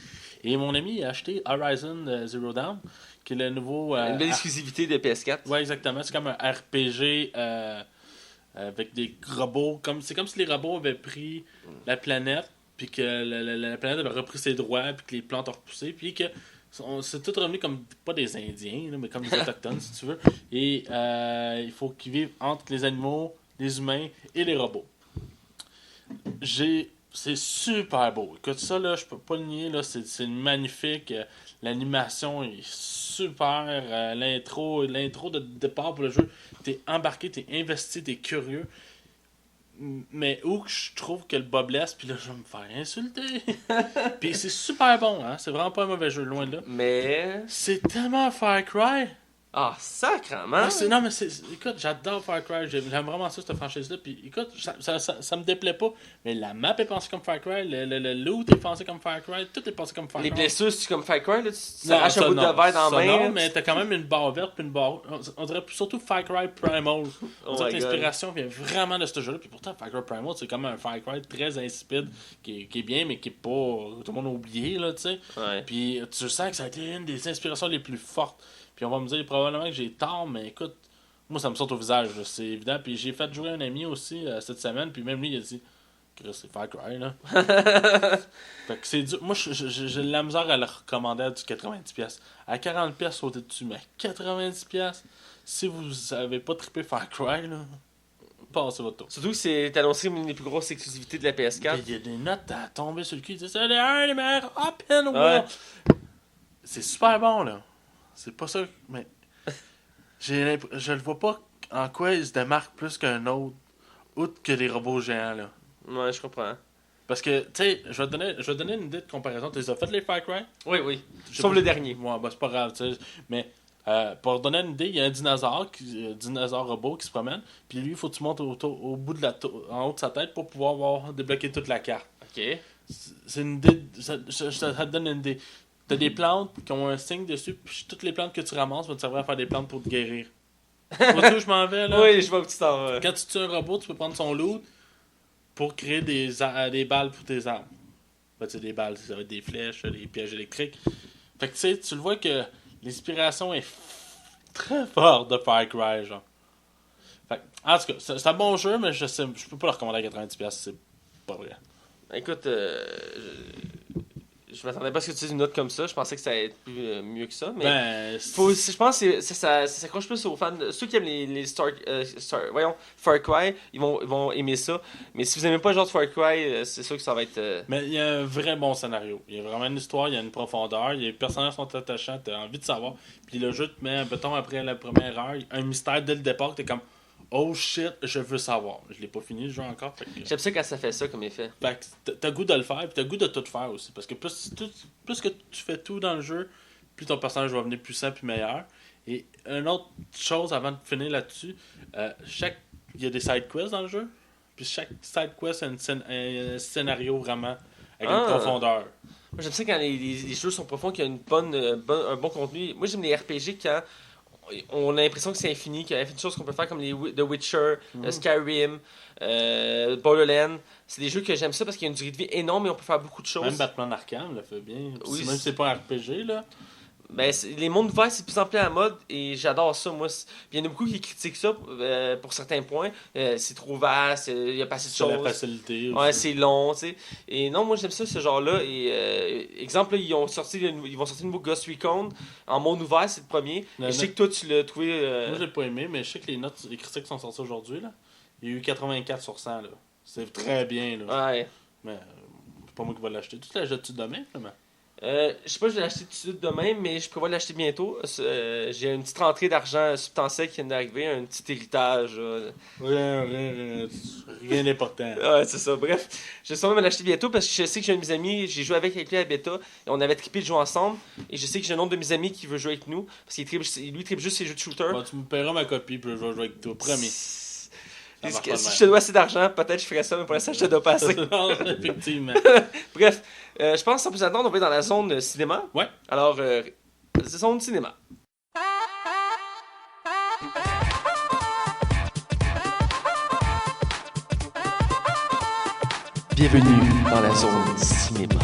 Et mon ami a acheté Horizon Zero Dawn, qui est le nouveau. Une belle exclusivité de PS4. Ouais, exactement. C'est comme un RPG avec des robots. C'est comme si les robots avaient pris la planète, puis que la planète avait repris ses droits, puis que les plantes ont repoussé, puis que c'est tout revenu comme, pas des Indiens, là, mais comme des Autochtones, si tu veux. Et il faut qu'ils vivent entre les animaux, les humains et les robots. C'est super beau. Écoute, ça, là, je peux pas le nier, là, c'est magnifique. L'animation est super. L'intro de départ pour le jeu, t'es embarqué, t'es investi, t'es curieux. Mais où que je trouve que le bas blesse, puis là, je vais me faire insulter. Puis c'est super bon, hein. C'est vraiment pas un mauvais jeu, loin de là. Mais. C'est tellement Far Cry. Ah, sacrement! Non, mais écoute, j'adore Far Cry. J'aime vraiment ça, cette franchise-là. Puis écoute, ça me déplaît pas. Mais la map est pensée comme Far Cry. Le loot est pensé comme Far Cry. Tout est pensé comme Far Cry. Les blessures, c'est comme Far Cry, là, tu Non, arraches un bout de verre dans la main. Non, là, mais t'as quand même une barre verte puis une barre. On dirait surtout Far Cry Primal. On dirait que my God. l'inspiration vient vraiment de ce jeu-là. Puis pourtant, Far Cry Primal, c'est comme un Far Cry très insipide, qui est bien, mais qui est pas. Tout le monde a oublié, là, tu sais. Ouais. Puis tu sens que ça a été une des inspirations les plus fortes. Puis on va me dire probablement que j'ai tort, mais écoute, moi ça me saute au visage, là, c'est évident. Puis j'ai fait jouer un ami aussi cette semaine, puis même lui il a dit que c'est Far Cry, là. Fait que c'est dur. Moi j'ai de la misère à le recommander à du 90$. À 40$ sauter dessus, mais 90$, si vous avez pas trippé Far Cry, là, passez votre tour. Surtout que c'est annoncé comme une des plus grosses exclusivités de la PS4. Il y a des notes à tomber sur le cul, c'est un des meilleurs open world. Ouais. C'est super bon, là. C'est pas ça, mais je le vois pas en quoi il se démarque plus qu'un autre, outre que les robots géants, là. Ouais, je comprends. Parce que, tu sais, je vais te donner une idée de comparaison. Tu les as fait les Far Cry? Oui, oui. Je sais Sauf pas- le dernier. Ouais, bah c'est pas grave, tu sais. Mais pour donner une idée, il y a un dinosaure robot qui se promène, puis lui, il faut que tu montes au bout de en haut de sa tête pour pouvoir débloquer toute la carte. Ok. C'est une idée, ça te donne une idée. T'as des plantes qui ont un signe dessus, puis toutes les plantes que tu ramasses vont te servir à faire des plantes pour te guérir. Vois-tu où je m'en vais, là? Oui, je vois où tu t'en vas. Quand tu tues un robot, tu peux prendre son loot pour créer des balles pour tes armes. Ben, tu sais, des balles, ça va être des flèches, des pièges électriques. Fait que tu sais, tu le vois que l'inspiration est très forte de Far Cry, genre. Fait que, en tout cas, c'est un bon jeu, mais je peux pas le recommander à 90$, c'est pas vrai. Écoute, je m'attendais pas à ce que tu dises une note comme ça. Je pensais que ça allait être mieux que ça. Mais Ben, je pense que ça s'accroche plus aux fans. Ceux qui aiment les Far Cry, ils vont aimer ça. Mais si vous aimez pas le genre de Far Cry, c'est sûr que ça va être. mais il y a un vrai bon scénario. Il y a vraiment une histoire, il y a une profondeur, les personnages sont attachants, t'as envie de savoir. Puis le jeu te met, mettons, après la première heure, un mystère dès le départ, t'es comme oh shit, je veux savoir. Je l'ai pas fini le jeu encore. J'aime ça quand ça fait ça comme effet. Fait que t'as goût de le faire, puis t'as goût de tout faire aussi. Parce que plus que tu fais tout dans le jeu, plus ton personnage va venir puissant puis meilleur. Et une autre chose avant de finir là-dessus, il y a des side quests dans le jeu. Puis chaque side quest a un scénario vraiment avec une profondeur. Moi, j'aime ça quand les jeux sont profonds, qu'il y a un bon contenu. Moi, j'aime les RPG quand on a l'impression que c'est infini, qu'il y a infiniment de choses qu'on peut faire comme The Witcher, Skyrim, Borderlands. C'est des jeux que j'aime ça parce qu'il y a une durée de vie énorme et on peut faire beaucoup de choses. Même Batman Arkham le fait bien. Oui, Même si c'est pas un RPG, là. Ben, les mondes ouverts, c'est de plus en plus à la mode et j'adore ça, moi. Puis il y en a beaucoup qui critiquent ça pour certains points. C'est trop vaste, il y a pas assez de C'est la choses. facilité aussi. Ouais, c'est long, tu sais. Et non, moi j'aime ça, ce genre-là. Et exemple, là, ils vont sortir le nouveau Ghost Recon en monde ouvert, c'est le premier. Non, Et je sais que toi, tu l'as trouvé. Moi, j'ai pas aimé, mais je sais que les critiques sont sorties aujourd'hui, là. Il y a eu 84 sur 100, là. C'est très bien, là. Ouais. Mais c'est pas moi qui vais l'acheter. Tu l'achètes-tu demain, finalement? Je sais pas, je vais l'acheter tout de suite demain, mais je prévois de l'acheter bientôt. J'ai une petite rentrée d'argent substantielle qui vient d'arriver, un petit héritage. Rien d'important. Ouais, c'est ça. Bref, je vais sûrement me l'acheter bientôt parce que je sais que j'ai un de mes amis, j'ai joué avec lui à bêta et on avait trippé de jouer ensemble. Et je sais que j'ai un autre de mes amis qui veut jouer avec nous parce qu'il lui trippe juste ses jeux de shooter. Bon, tu me paieras ma copie puis je vais jouer avec toi, promis. Si Ça si marche pas de je te dois assez d'argent, peut-être je ferais ça, mais pour l'instant, je te dois pas assez. Non, effectivement. Bref, je pense sans plus attendre, on va être dans la zone cinéma. Ouais. Alors, zone cinéma. Bienvenue dans la zone cinéma.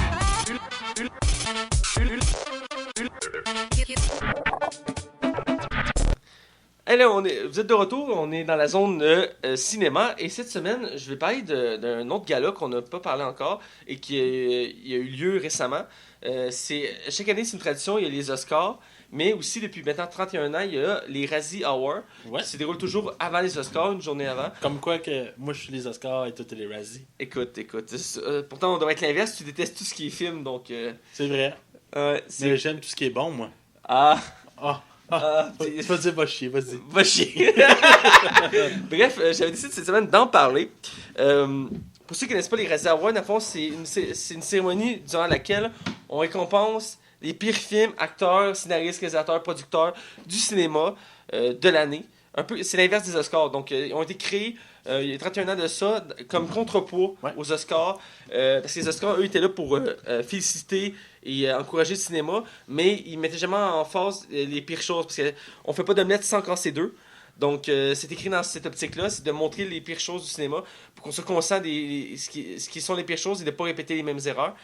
Alors, vous êtes de retour, on est dans la zone cinéma et cette semaine, je vais parler d'un autre gala qu'on n'a pas parlé encore et qui a eu lieu récemment. Chaque année, c'est une tradition, il y a les Oscars, mais aussi depuis maintenant 31 ans, il y a les Razzie Awards Ouais. qui se déroulent toujours avant les Oscars, une journée avant. Comme quoi que moi je suis les Oscars et toi t'es les Razzie. Écoute, pourtant on devrait être l'inverse, tu détestes tout ce qui est film, donc... C'est vrai. Mais j'aime tout ce qui est bon, moi. Ah, Vas-y, va chier, vas-y. va chier. Bref, j'avais décidé cette semaine d'en parler. Pour ceux qui ne connaissent pas les Razzie Awards, à fond, c'est une cérémonie durant laquelle on récompense les pires films, acteurs, scénaristes, réalisateurs, producteurs du cinéma de l'année. Un peu, c'est l'inverse des Oscars. Donc, ils ont été créés il y a 31 ans de ça comme contrepoids aux Oscars. Parce que les Oscars, eux, étaient là pour féliciter et encourager le cinéma, mais ils mettaient jamais en phase les pires choses. Parce qu'on fait pas d'omelette sans casser deux. Donc, c'est écrit dans cette optique-là, c'est de montrer les pires choses du cinéma pour qu'on soit conscient de ce qui sont les pires choses et de ne pas répéter les mêmes erreurs.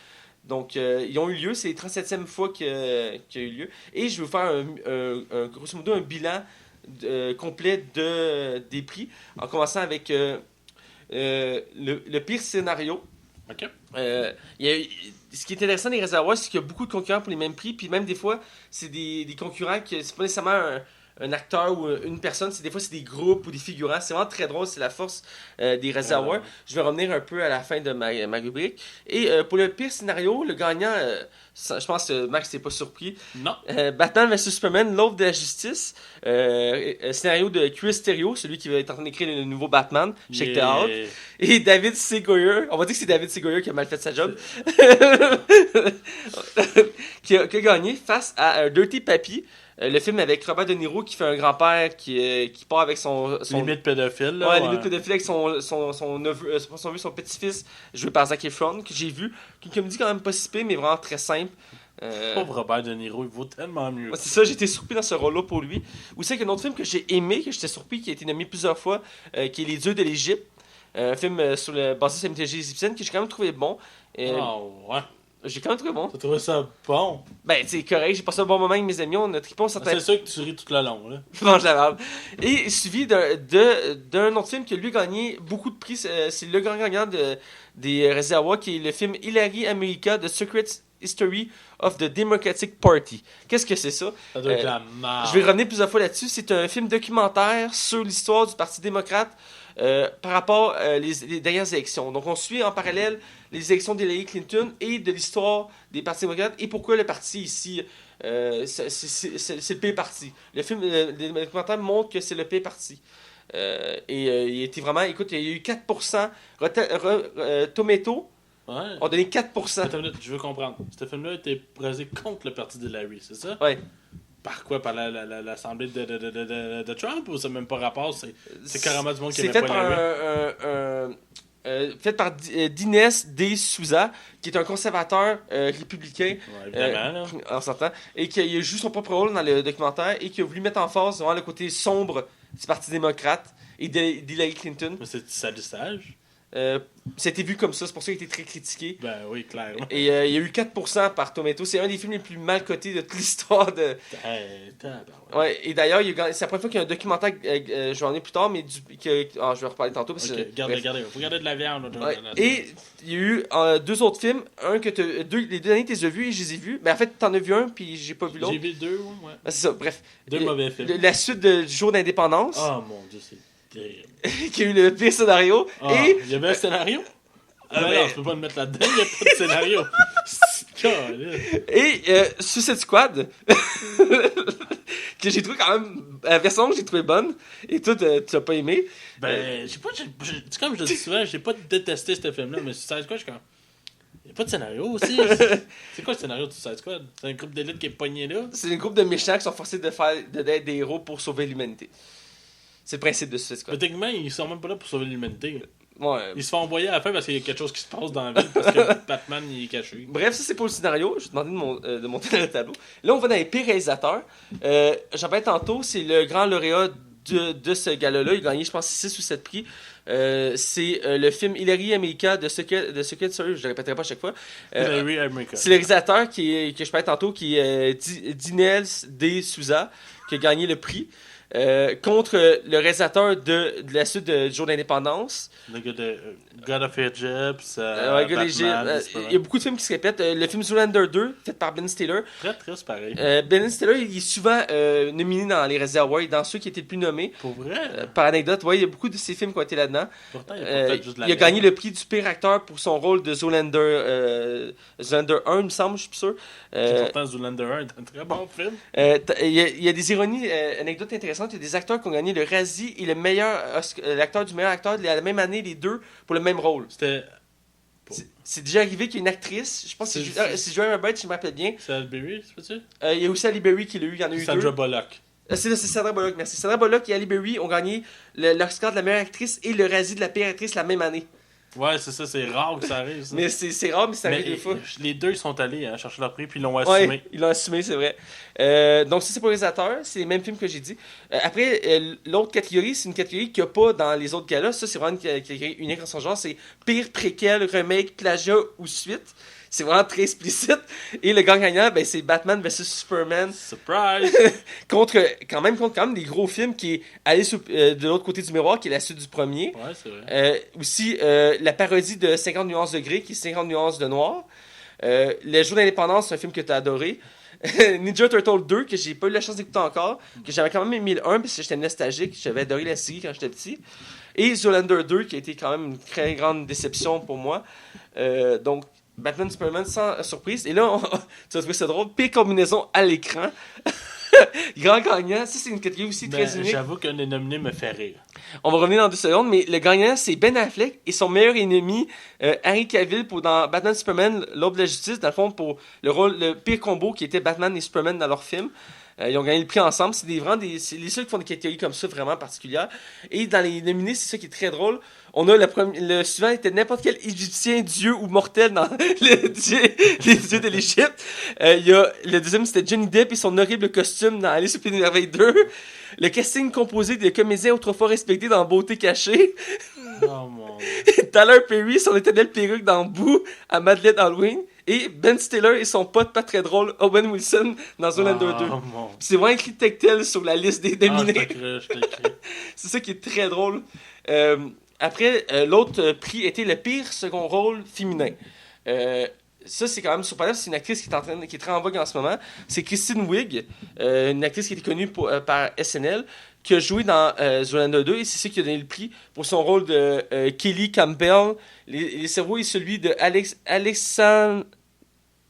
Donc, ils ont eu lieu, c'est la 37e fois qu'il y a eu lieu. Et je vais vous faire grosso modo un bilan complet des prix, en commençant avec le pire scénario. Ok. Ce qui est intéressant des réservoirs, c'est qu'il y a beaucoup de concurrents pour les mêmes prix, puis même des fois, c'est des concurrents qui c'est pas nécessairement un acteur ou une personne, des fois c'est des groupes ou des figurants. C'est vraiment très drôle, c'est la force des réservoirs. Je vais revenir un peu à la fin de ma rubrique. Et pour le pire scénario, le gagnant, je pense que Max t'es pas surpris. Non. Batman vs Superman, l'Aube de la justice, scénario de Chris Terrio, celui qui va être en train d'écrire le nouveau Batman, check it out. Et David C. Goyer, on va dire que c'est David C. Goyer qui a mal fait sa job, qui a gagné face à Dirty Papi. Le film avec Robert De Niro qui fait un grand-père qui part avec son limite pédophile. Là, ouais, limite pédophile avec son neveu, son petit-fils, joué par Zac Efron, que j'ai vu, qui me dit quand même pas si pire, mais vraiment très simple. Pauvre Robert De Niro, il vaut tellement mieux. C'est ça, j'étais surpris dans ce rôle-là pour lui. Ou c'est qu'un autre film que j'ai aimé, que j'étais surpris, qui a été nommé plusieurs fois, qui est Les Dieux de l'Égypte. Un film basé sur la mythologie égyptienne que j'ai quand même trouvé bon. Ouais. J'ai quand même trouvé bon. T'as trouvé ça bon? Ben, c'est correct, j'ai passé un bon moment avec mes amis, on a trippé, on s'entend. C'est sûr que tu ris tout le long, là. Mange la merde. Et suivi d'un autre film qui lui a gagné beaucoup de prix, c'est le grand gagnant des Razzie Awards, qui est le film Hillary America, The Secret History of the Democratic Party. Qu'est-ce que c'est ça? Ça doit être la merde. Je vais revenir plusieurs fois là-dessus. C'est un film documentaire sur l'histoire du Parti démocrate par rapport les dernières élections. Donc, on suit en parallèle les élections d'Hillary Clinton et de l'histoire des partis démocrates et pourquoi le parti ici, c'est le pire parti. Le film, le documentaire montre que c'est le pire parti. Il était vraiment, écoute, il y a eu 4%. Tomato ont donné 4%. Attends une minute, je veux comprendre. Ce film-là a été basé contre le parti d'Hillary, c'est ça? Ouais. Par quoi? Par l'assemblée de Trump ou ça n'a même pas rapport? C'est carrément du monde qui c'est aimait fait pas Hillary. fait par Dines D. Souza, qui est un conservateur républicain, Ouais, évidemment, là. on s'entend, et qui a joué son propre rôle dans le documentaire et qui a voulu mettre en face vraiment le côté sombre du Parti démocrate et d'Hillary Clinton. Mais c'est salissage? C'était vu comme ça, c'est pour ça qu'il a été très critiqué. Ben oui, clairement. Et il y a eu 4% par Tomato. C'est un des films les plus mal cotés de toute l'histoire de... Ouais, et d'ailleurs, c'est la première fois qu'il y a un documentaire, je vais en ai plus tard, mais je vais en reparler tantôt. Parce Ok, regardez, faut regarder de la viande. Ouais. Et il y a eu deux autres films. Un que les deux derniers, tu les as vus et je les ai vus. Mais en fait, t'en as vu un, puis j'ai pas vu l'autre. J'ai vu deux, ouais. C'est ça, bref. Deux mauvais films. La suite du jour d'indépendance, Oh mon dieu, c'est terrible. qui a eu le pire scénario. Ah, Et il y avait un scénario? Ah, non, ben- je peux pas le mettre là-dedans, il n'y a pas de scénario. Et Suicide Squad, que j'ai trouvé quand même... La version que j'ai trouvé bonne, et toi, tu l'as pas aimé. Ben, c'est comme je le dis souvent, j'ai pas détesté ce film-là, mais Suicide Squad, je suis comme... Il n'y a pas de scénario aussi. C'est quoi le scénario de Suicide Squad? C'est un groupe d'élite qui est pogné là? C'est un groupe de méchants qui sont forcés d'être des héros pour sauver l'humanité. C'est le principe de Suicide Squad. Mais techniquement, ils sont même pas là pour sauver l'humanité. Ouais. Ils se font envoyer à la fin parce qu'il y a quelque chose qui se passe dans la ville, parce que Batman, il est caché. Bref, ça c'est pour le scénario. Je vais te demander de monter le tableau. Là, on va dans les pires réalisateurs. J'en parlais tantôt, c'est le grand lauréat de ce gala-là. Il a gagné, je pense, 6 ou 7 prix. C'est le film Hillary America de Secret Service, je le répéterai pas à chaque fois. Hillary America. C'est le réalisateur que je parlais tantôt, qui est Dinels D. Souza, qui a gagné le prix. Contre le réalisateur de la suite de Jour d'indépendance. Le gars de God of Egypt, Batman, il y a beaucoup de films qui se répètent. Le film Zoolander 2, fait par Ben Stiller. Très triste, pareil. Ben Stiller, il est souvent nominé dans les Razzie Awards, dans ceux qui étaient le plus nommés. Pour vrai? Par anecdote, ouais, il y a beaucoup de ces films qui ont été là-dedans. Pourtant, il a pas fait juste de la il a gagné le prix du pire acteur pour son rôle de Zoolander 1, il me semble, je suis plus sûr. Pourtant, Zoolander 1 est un très bon film. Il y a des ironies, anecdotes intéressantes. Il y a des acteurs qui ont gagné le Razzie et l'acteur du meilleur acteur la même année, les deux, pour le même rôle. C'est déjà arrivé qu'il y a une actrice, je pense que c'est Joanne Roberts, je me rappelle bien. C'est Halle Berry, c'est pas-tu? Il y a aussi Ali Berry qui l'a eu, il y en a eu Sandra deux. Bullock. C'est Sandra Bullock, merci. Sandra Bullock et Ali Berry ont gagné l'Oscar de la meilleure actrice et le Razzie de la pire actrice la même année. Ouais, c'est ça, c'est rare que ça arrive. Ça. Mais c'est rare, mais ça arrive deux fois. Les deux, ils sont allés chercher leur prix, puis ils l'ont assumé. Ouais, ils l'ont assumé, c'est vrai. Donc, ça, c'est pour les réalisateurs. C'est les mêmes films que j'ai dit. Après, l'autre catégorie, c'est une catégorie qu'il n'y a pas dans les autres galas. Ça, c'est vraiment une catégorie unique en son genre. C'est pire préquel, remake, plagiat ou suite. C'est vraiment très explicite. Et le grand gagnant, ben, c'est Batman vs Superman. Surprise! contre quand même des gros films qui est Alice de l'autre côté du miroir, qui est la suite du premier. Ouais, c'est vrai. Aussi, la parodie de 50 nuances de gris, qui est 50 nuances de noir. Le Jour d'indépendance, c'est un film que tu as adoré. Ninja Turtle 2, que j'ai pas eu la chance d'écouter encore, que j'avais quand même aimé le 1 parce que j'étais nostalgique, j'avais adoré la série quand j'étais petit. Et Zoolander 2, qui a été quand même une très grande déception pour moi. Donc, Batman Superman sans surprise. Et là, tu vas trouver ça drôle. Pire combinaison à l'écran. Grand gagnant. Ça, c'est une catégorie aussi très unique. J'avoue qu'un des nominés me fait rire. On va revenir dans 2 secondes, mais le gagnant, c'est Ben Affleck et son meilleur ennemi, Henry Cavill, dans Batman Superman, l'Aube de la Justice, dans le fond, pour le pire combo qui était Batman et Superman dans leur film. Ils ont gagné le prix ensemble. C'est c'est les seuls qui font des catégories comme ça vraiment particulières. Et dans les nominés, c'est ça qui est très drôle. On a le suivant était n'importe quel égyptien, dieu ou mortel dans les dieux de l'Égypte. Le deuxième, c'était Johnny Depp et son horrible costume dans Alice au Pays des Merveilles 2. Le casting composé de comédiens autrefois respectés dans Beauté cachée. Oh mon Dieu. Tyler Perry, son éternelle perruque dans Boo à Madeleine Halloween. Et Ben Stiller et son pote pas très drôle, Owen Wilson, dans Zoolander 2. C'est vraiment écrit tel sur la liste des nominés. Je te crie. C'est ça qui est très drôle. Après, l'autre prix était le pire second rôle féminin. Ça, c'est quand même surprenant. C'est une actrice qui est très en vogue en ce moment. C'est Kristen Wiig, une actrice qui était connue par SNL, qui a joué dans Zoolander 2, et c'est ça qui a donné le prix pour son rôle de Kelly Campbell. Les cerveaux est celui de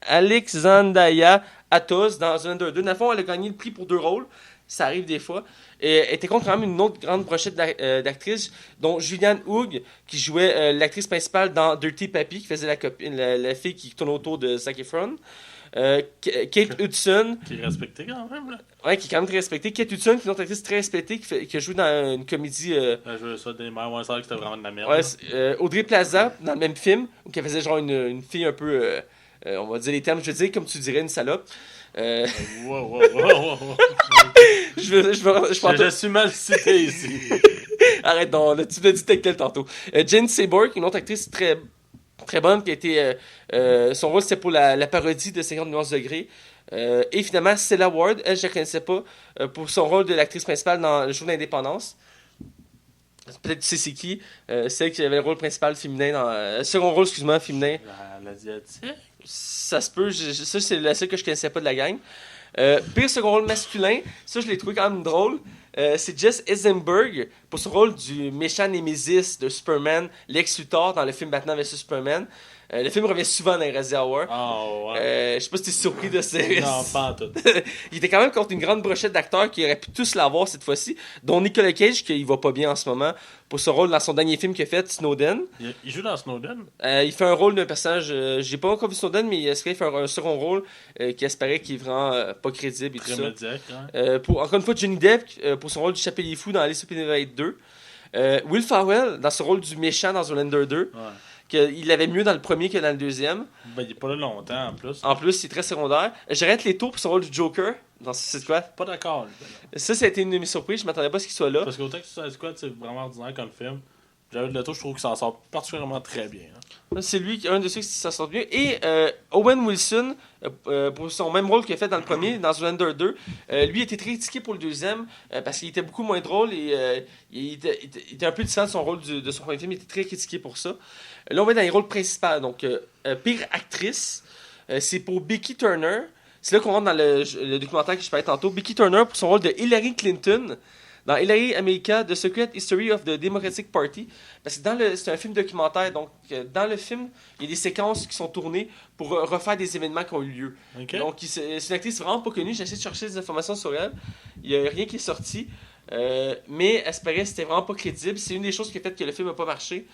Alexandria Atos dans Zoolander 2. Dans le fond, elle a gagné le prix pour 2 rôles. Ça arrive des fois. Et elle était contre quand même une autre grande brochette d'actrices, dont Julianne Hough, qui jouait l'actrice principale dans Dirty Papi, qui faisait la fille qui tourne autour de Zac Efron. Kate Hudson. Qui est respectée quand même, là. Ouais, qui est quand même très respectée. Kate Hudson, qui est une autre actrice très respectée, qui a joué dans une comédie. Je ça des mères, que c'était vraiment de la merde. Ouais, Audrey Plaza, dans le même film, où elle faisait genre une fille un peu. On va dire les termes, je veux dire, comme tu dirais, une salope. Wow. Je suis mal cité ici. Arrête donc, là, tu l'as dit tel quel tantôt. Jane Seymour, une autre actrice très, très bonne, qui a été. Son rôle, c'était pour la parodie de 50 nuances de gris. Et finalement, Stella Ward, elle, je ne la connaissais pas, pour son rôle de l'actrice principale dans Le Jour d'indépendance. Peut-être tu sais c'est qui. Celle qui avait le rôle principal féminin dans. Second rôle, excuse-moi, féminin. L'asiatique. Ça se peut, ça c'est la seule que je connaissais pas de la gang. Pire second rôle masculin, ça je l'ai trouvé quand même drôle. c'est Jesse Eisenberg pour son rôle du méchant Nemesis de Superman, Lex Luthor dans le film Batman vs Superman. Le film revient souvent dans les Razzie Hour. Oh, ouais. Je sais pas si t'es surpris de ça. Non, pas en tout. Il était quand même contre une grande brochette d'acteurs qui auraient pu tous l'avoir cette fois-ci, dont Nicolas Cage, qui va pas bien en ce moment, pour ce rôle dans son dernier film qu'il a fait, Snowden. Il joue dans Snowden? Il fait un rôle d'un personnage, j'ai pas encore vu Snowden, mais il fait un second rôle qui espérait qu'il est vraiment pas crédible et tout Très ça. médiocre, hein? Encore une fois, Johnny Depp pour son rôle du Chapelier Fou dans Alice au Pays des Merveilles 2. Will Ferrell dans ce rôle du méchant dans Zoolander 2. Ouais. Il avait mieux dans le premier que dans le deuxième. Ben, il est pas là longtemps en plus. En plus, c'est très secondaire. Jared Leto pour son rôle du Joker dans Suicide Squad. Pas d'accord, lui. Ben, Ça a été une de mes surprises. Je m'attendais pas à ce qu'il soit là. parce qu'autant que Suicide Squad, c'est vraiment ordinaire comme film. Jared Leto, je trouve qu'il s'en sort particulièrement très bien. Hein. C'est lui, un de ceux qui s'en sort mieux. Et Owen Wilson, pour son même rôle qu'il a fait dans le premier, dans Zoolander 2, lui était très critiqué pour le deuxième parce qu'il était beaucoup moins drôle et il était un peu différent de son rôle de son premier film. Il était très critiqué pour ça. Là, on va dans les rôles principaux. Donc, pire actrice, c'est pour Becky Turner. C'est là qu'on rentre dans le documentaire que je parlais tantôt. Becky Turner pour son rôle de Hillary Clinton dans Hillary America, The Secret History of the Democratic Party. Parce que c'est un film documentaire, donc dans le film, il y a des séquences qui sont tournées pour refaire des événements qui ont eu lieu. Okay. Donc c'est une actrice vraiment pas connue, j'ai essayé de chercher des informations sur elle, il n'y a rien qui est sorti, mais elle se paraît c'était vraiment pas crédible, c'est une des choses qui a fait que le film n'a pas marché.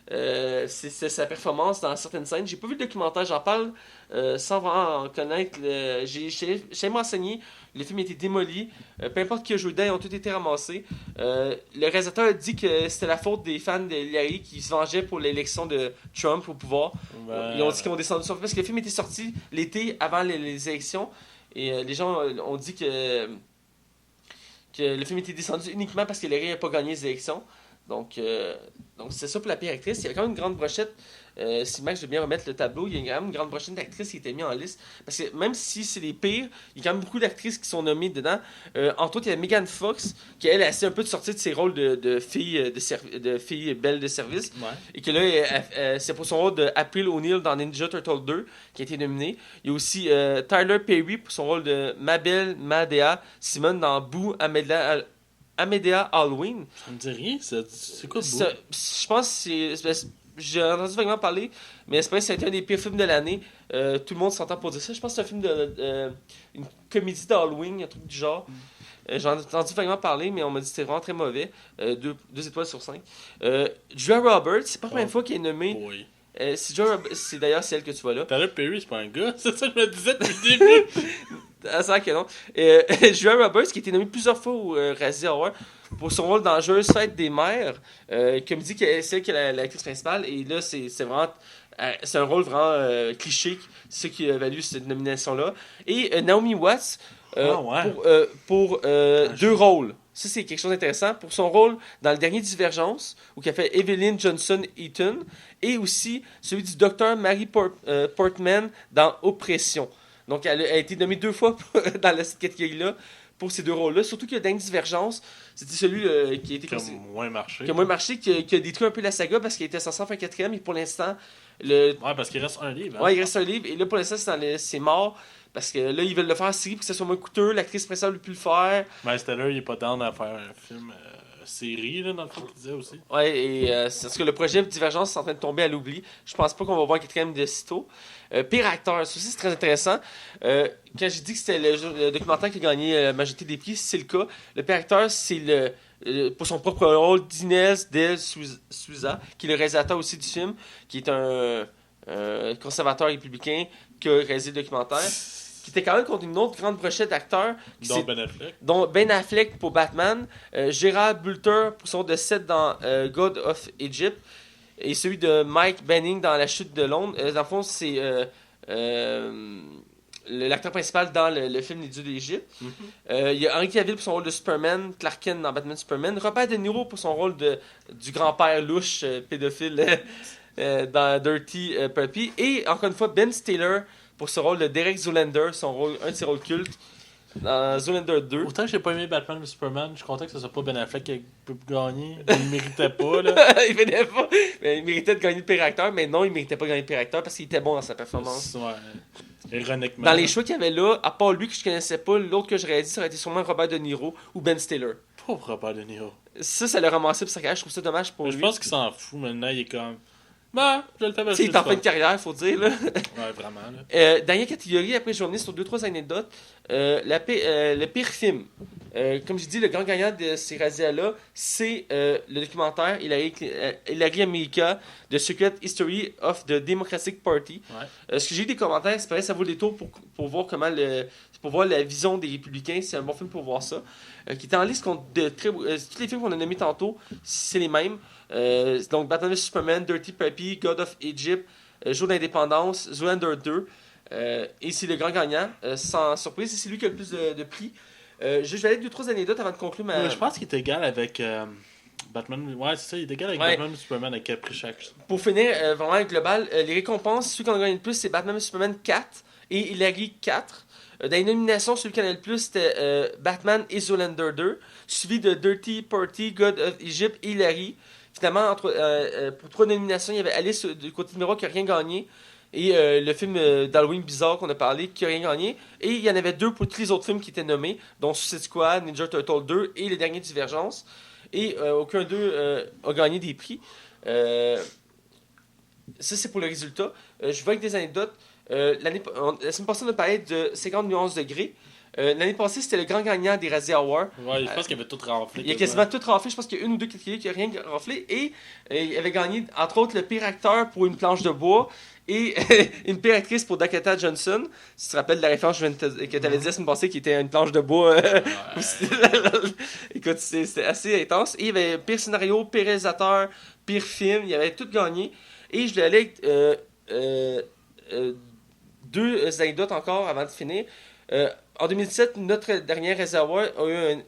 C'est sa performance dans certaines scènes. J'ai pas vu le documentaire, j'en parle sans vraiment en connaître. J'ai m'enseigné, le film a été démoli. Peu importe qui a joué dedans, ils ont tous été ramassés. Le réalisateur a dit que c'était la faute des fans de Hillary qui se vengeaient pour l'élection de Trump au pouvoir. Ils ont dit qu'ils ont descendu sur parce que le film était sorti l'été avant les élections et les gens ont dit que le film était descendu uniquement parce que Hillary n'a pas gagné les élections. Donc c'est ça pour la pire actrice. Il y a quand même une grande brochette. Si Max veut bien remettre le tableau, il y a quand même une grande brochette d'actrices qui a été mise en liste. Parce que même si c'est les pires, il y a quand même beaucoup d'actrices qui sont nommées dedans. Entre autres, il y a Megan Fox, qui elle a essayé un peu de sortir de ses rôles de fille de fille belle de service. Ouais. Et que là, c'est pour son rôle de April O'Neil dans Ninja Turtle 2 qui a été nominé. Il y a aussi Tyler Perry pour son rôle de Mabel Madea Simone dans Boo Amedea Halloween. Ça me dit rien, c'est quoi Boo? Je pense que j'ai entendu vaguement parler, mais c'est pas que ça a été un des pires films de l'année. Tout le monde s'entend pour dire ça. Je pense que c'est un film une comédie d'Halloween, un truc du genre. J'en ai entendu vaguement parler, mais on m'a dit que c'était vraiment très mauvais. 2 étoiles sur 5. Julia Roberts, c'est pas la première fois qu'elle est nommée. Oui. C'est d'ailleurs celle que tu vois là. Tyler Perry, c'est pas un gars, c'est ça que je me disais depuis le début. Ah, c'est vrai que non. Julia Roberts, qui a été nommée plusieurs fois au Razzie Award pour son rôle dans Joyeuse Fête des Mères, comme dit que c'est elle qui est l'actrice principale, et là, c'est vraiment. C'est un rôle vraiment cliché, c'est ce qui a valu cette nomination-là. Et Naomi Watts, pour 2 rôles. Ça, c'est quelque chose d'intéressant. Pour son rôle dans le dernier Divergence, où elle fait Evelyn Johnson-Eaton, et aussi celui du docteur Mary Portman dans Oppression. Donc, elle a été nommée 2 fois dans cette catégorie-là pour ces 2 rôles-là. Surtout que le dernier Divergence, c'était celui qui a été qui a moins marché. Qui a moins marché, qui a détruit un peu la saga parce qu'il était censé en faire un 4e, et pour l'instant... Ouais, parce qu'il reste un livre. Hein? Ouais, il reste un livre, et là, pour l'instant, c'est mort. Parce que là, ils veulent le faire en série pour que ça soit moins coûteux. L'actrice principale ne peut plus le faire. Mais Steller, il est pas down à faire un film série, là, dans le fond, qu'il disait aussi. Ouais, et c'est parce que le projet Divergence est en train de tomber à l'oubli. Je pense pas qu'on va voir un 4e de sitôt. Pire acteur, ça aussi, c'est très intéressant. Quand j'ai dit que c'était le documentaire qui a gagné la majorité des prix, c'est le cas. Le pire acteur, c'est pour son propre rôle d'Inès Del Souza, qui est le réalisateur aussi du film, qui est un conservateur républicain qui a réalisé le documentaire. Qui était quand même contre une autre grande brochette d'acteurs. Dont Ben Affleck pour Batman, Gerard Butler pour son rôle de Seth dans God of Egypt, et celui de Mike Banning dans La Chute de Londres. Dans le fond, c'est l'acteur principal dans le film Les Dieux d'Égypte. Il y a Henry Cavill pour son rôle de Superman, Clark Kent dans Batman Superman, Robert De Niro pour son rôle du grand-père louche pédophile dans Dirty Puppy, et encore une fois Ben Stiller pour ce rôle de Derek Zoolander, un de ses rôles cultes dans Zoolander 2. Autant que j'ai pas aimé Batman vs Superman, je suis content que ce soit pas Ben Affleck qui peut gagner. Il méritait pas, là. Il méritait pas. Mais il méritait de gagner le pire acteur, mais non, il méritait pas de gagner le pire acteur parce qu'il était bon dans sa performance. Ouais. Ironiquement. Dans les choix qu'il y avait là, à part lui que je connaissais pas, l'autre que j'aurais dit, ça aurait été sûrement Robert De Niro ou Ben Stiller. Pauvre Robert De Niro. Ça l'a ramassé pour sa carrière. Je trouve ça dommage pour Mais lui. je pense qu'il s'en fout maintenant. Il est comme. Bah, je le fais parce Tu sais, que il est en c'est fin de carrière, faut dire. Là. Ouais, vraiment. Là. Dernière catégorie, après je vais revenir sur 2-3 anecdotes. Le pire film. Comme je dis, le grand gagnant de ces razzias-là, c'est le documentaire Hillary America, The Secret History of the Democratic Party. Ouais. Ce que j'ai eu des commentaires, c'est pareil, ça vaut le détour pour voir comment pour voir la vision des républicains. C'est un bon film pour voir ça. Qui est en liste contre tous les films qu'on a nommés tantôt, c'est les mêmes. Donc Batman vs Superman, Dirty Puppy, God of Egypt, Jour d'indépendance, Zoolander 2. Et c'est le grand gagnant, sans surprise. Et c'est lui qui a le plus de prix. Je vais aller avec 2-3 anecdotes avant de conclure ma. Je pense qu'il est égal avec Batman. Ouais, c'est ça, il est égal avec Batman et Superman avec 4 prix chaque. Pour finir, vraiment global, les récompenses, celui qui en a gagné le plus, c'est Batman vs Superman 4 et Hillary 4. Dans les nominations, celui qui en a le plus, c'était Batman et Zoolander 2, suivi de Dirty Party, God of Egypt et Hillary. Finalement, pour 3 nominations, il y avait Alice du côté de Miroir qui n'a rien gagné. Et le film d'Halloween bizarre qu'on a parlé, qui n'a rien gagné. Et il y en avait 2 pour tous les autres films qui étaient nommés, dont Suicide Squad, Ninja Turtle 2 et le dernier Divergence. Et aucun d'eux a gagné des prix. Ça, c'est pour le résultat. Je vais avec des anecdotes. La semaine passée, on a parlé de 50 nuances degrés. L'année passée, c'était le grand gagnant des Razzie Awards. Ouais, je pense qu'il avait tout raflé. Il a quasiment tout raflé. Je pense qu'il y a une ou deux catégories qui n'a rien raflé. Et il avait gagné, entre autres, le pire acteur pour Une planche de bois et une pire actrice pour Dakota Johnson. Si tu te rappelles de la référence que tu avais dit la semaine passée, qui était Une planche de bois. Écoute, c'était assez intense. Et il y avait pire scénario, pire réalisateur, pire film. Il avait tout gagné. Et je l'ai allé avec 2 anecdotes encore avant de finir. En 2017, notre dernier réservoir a eu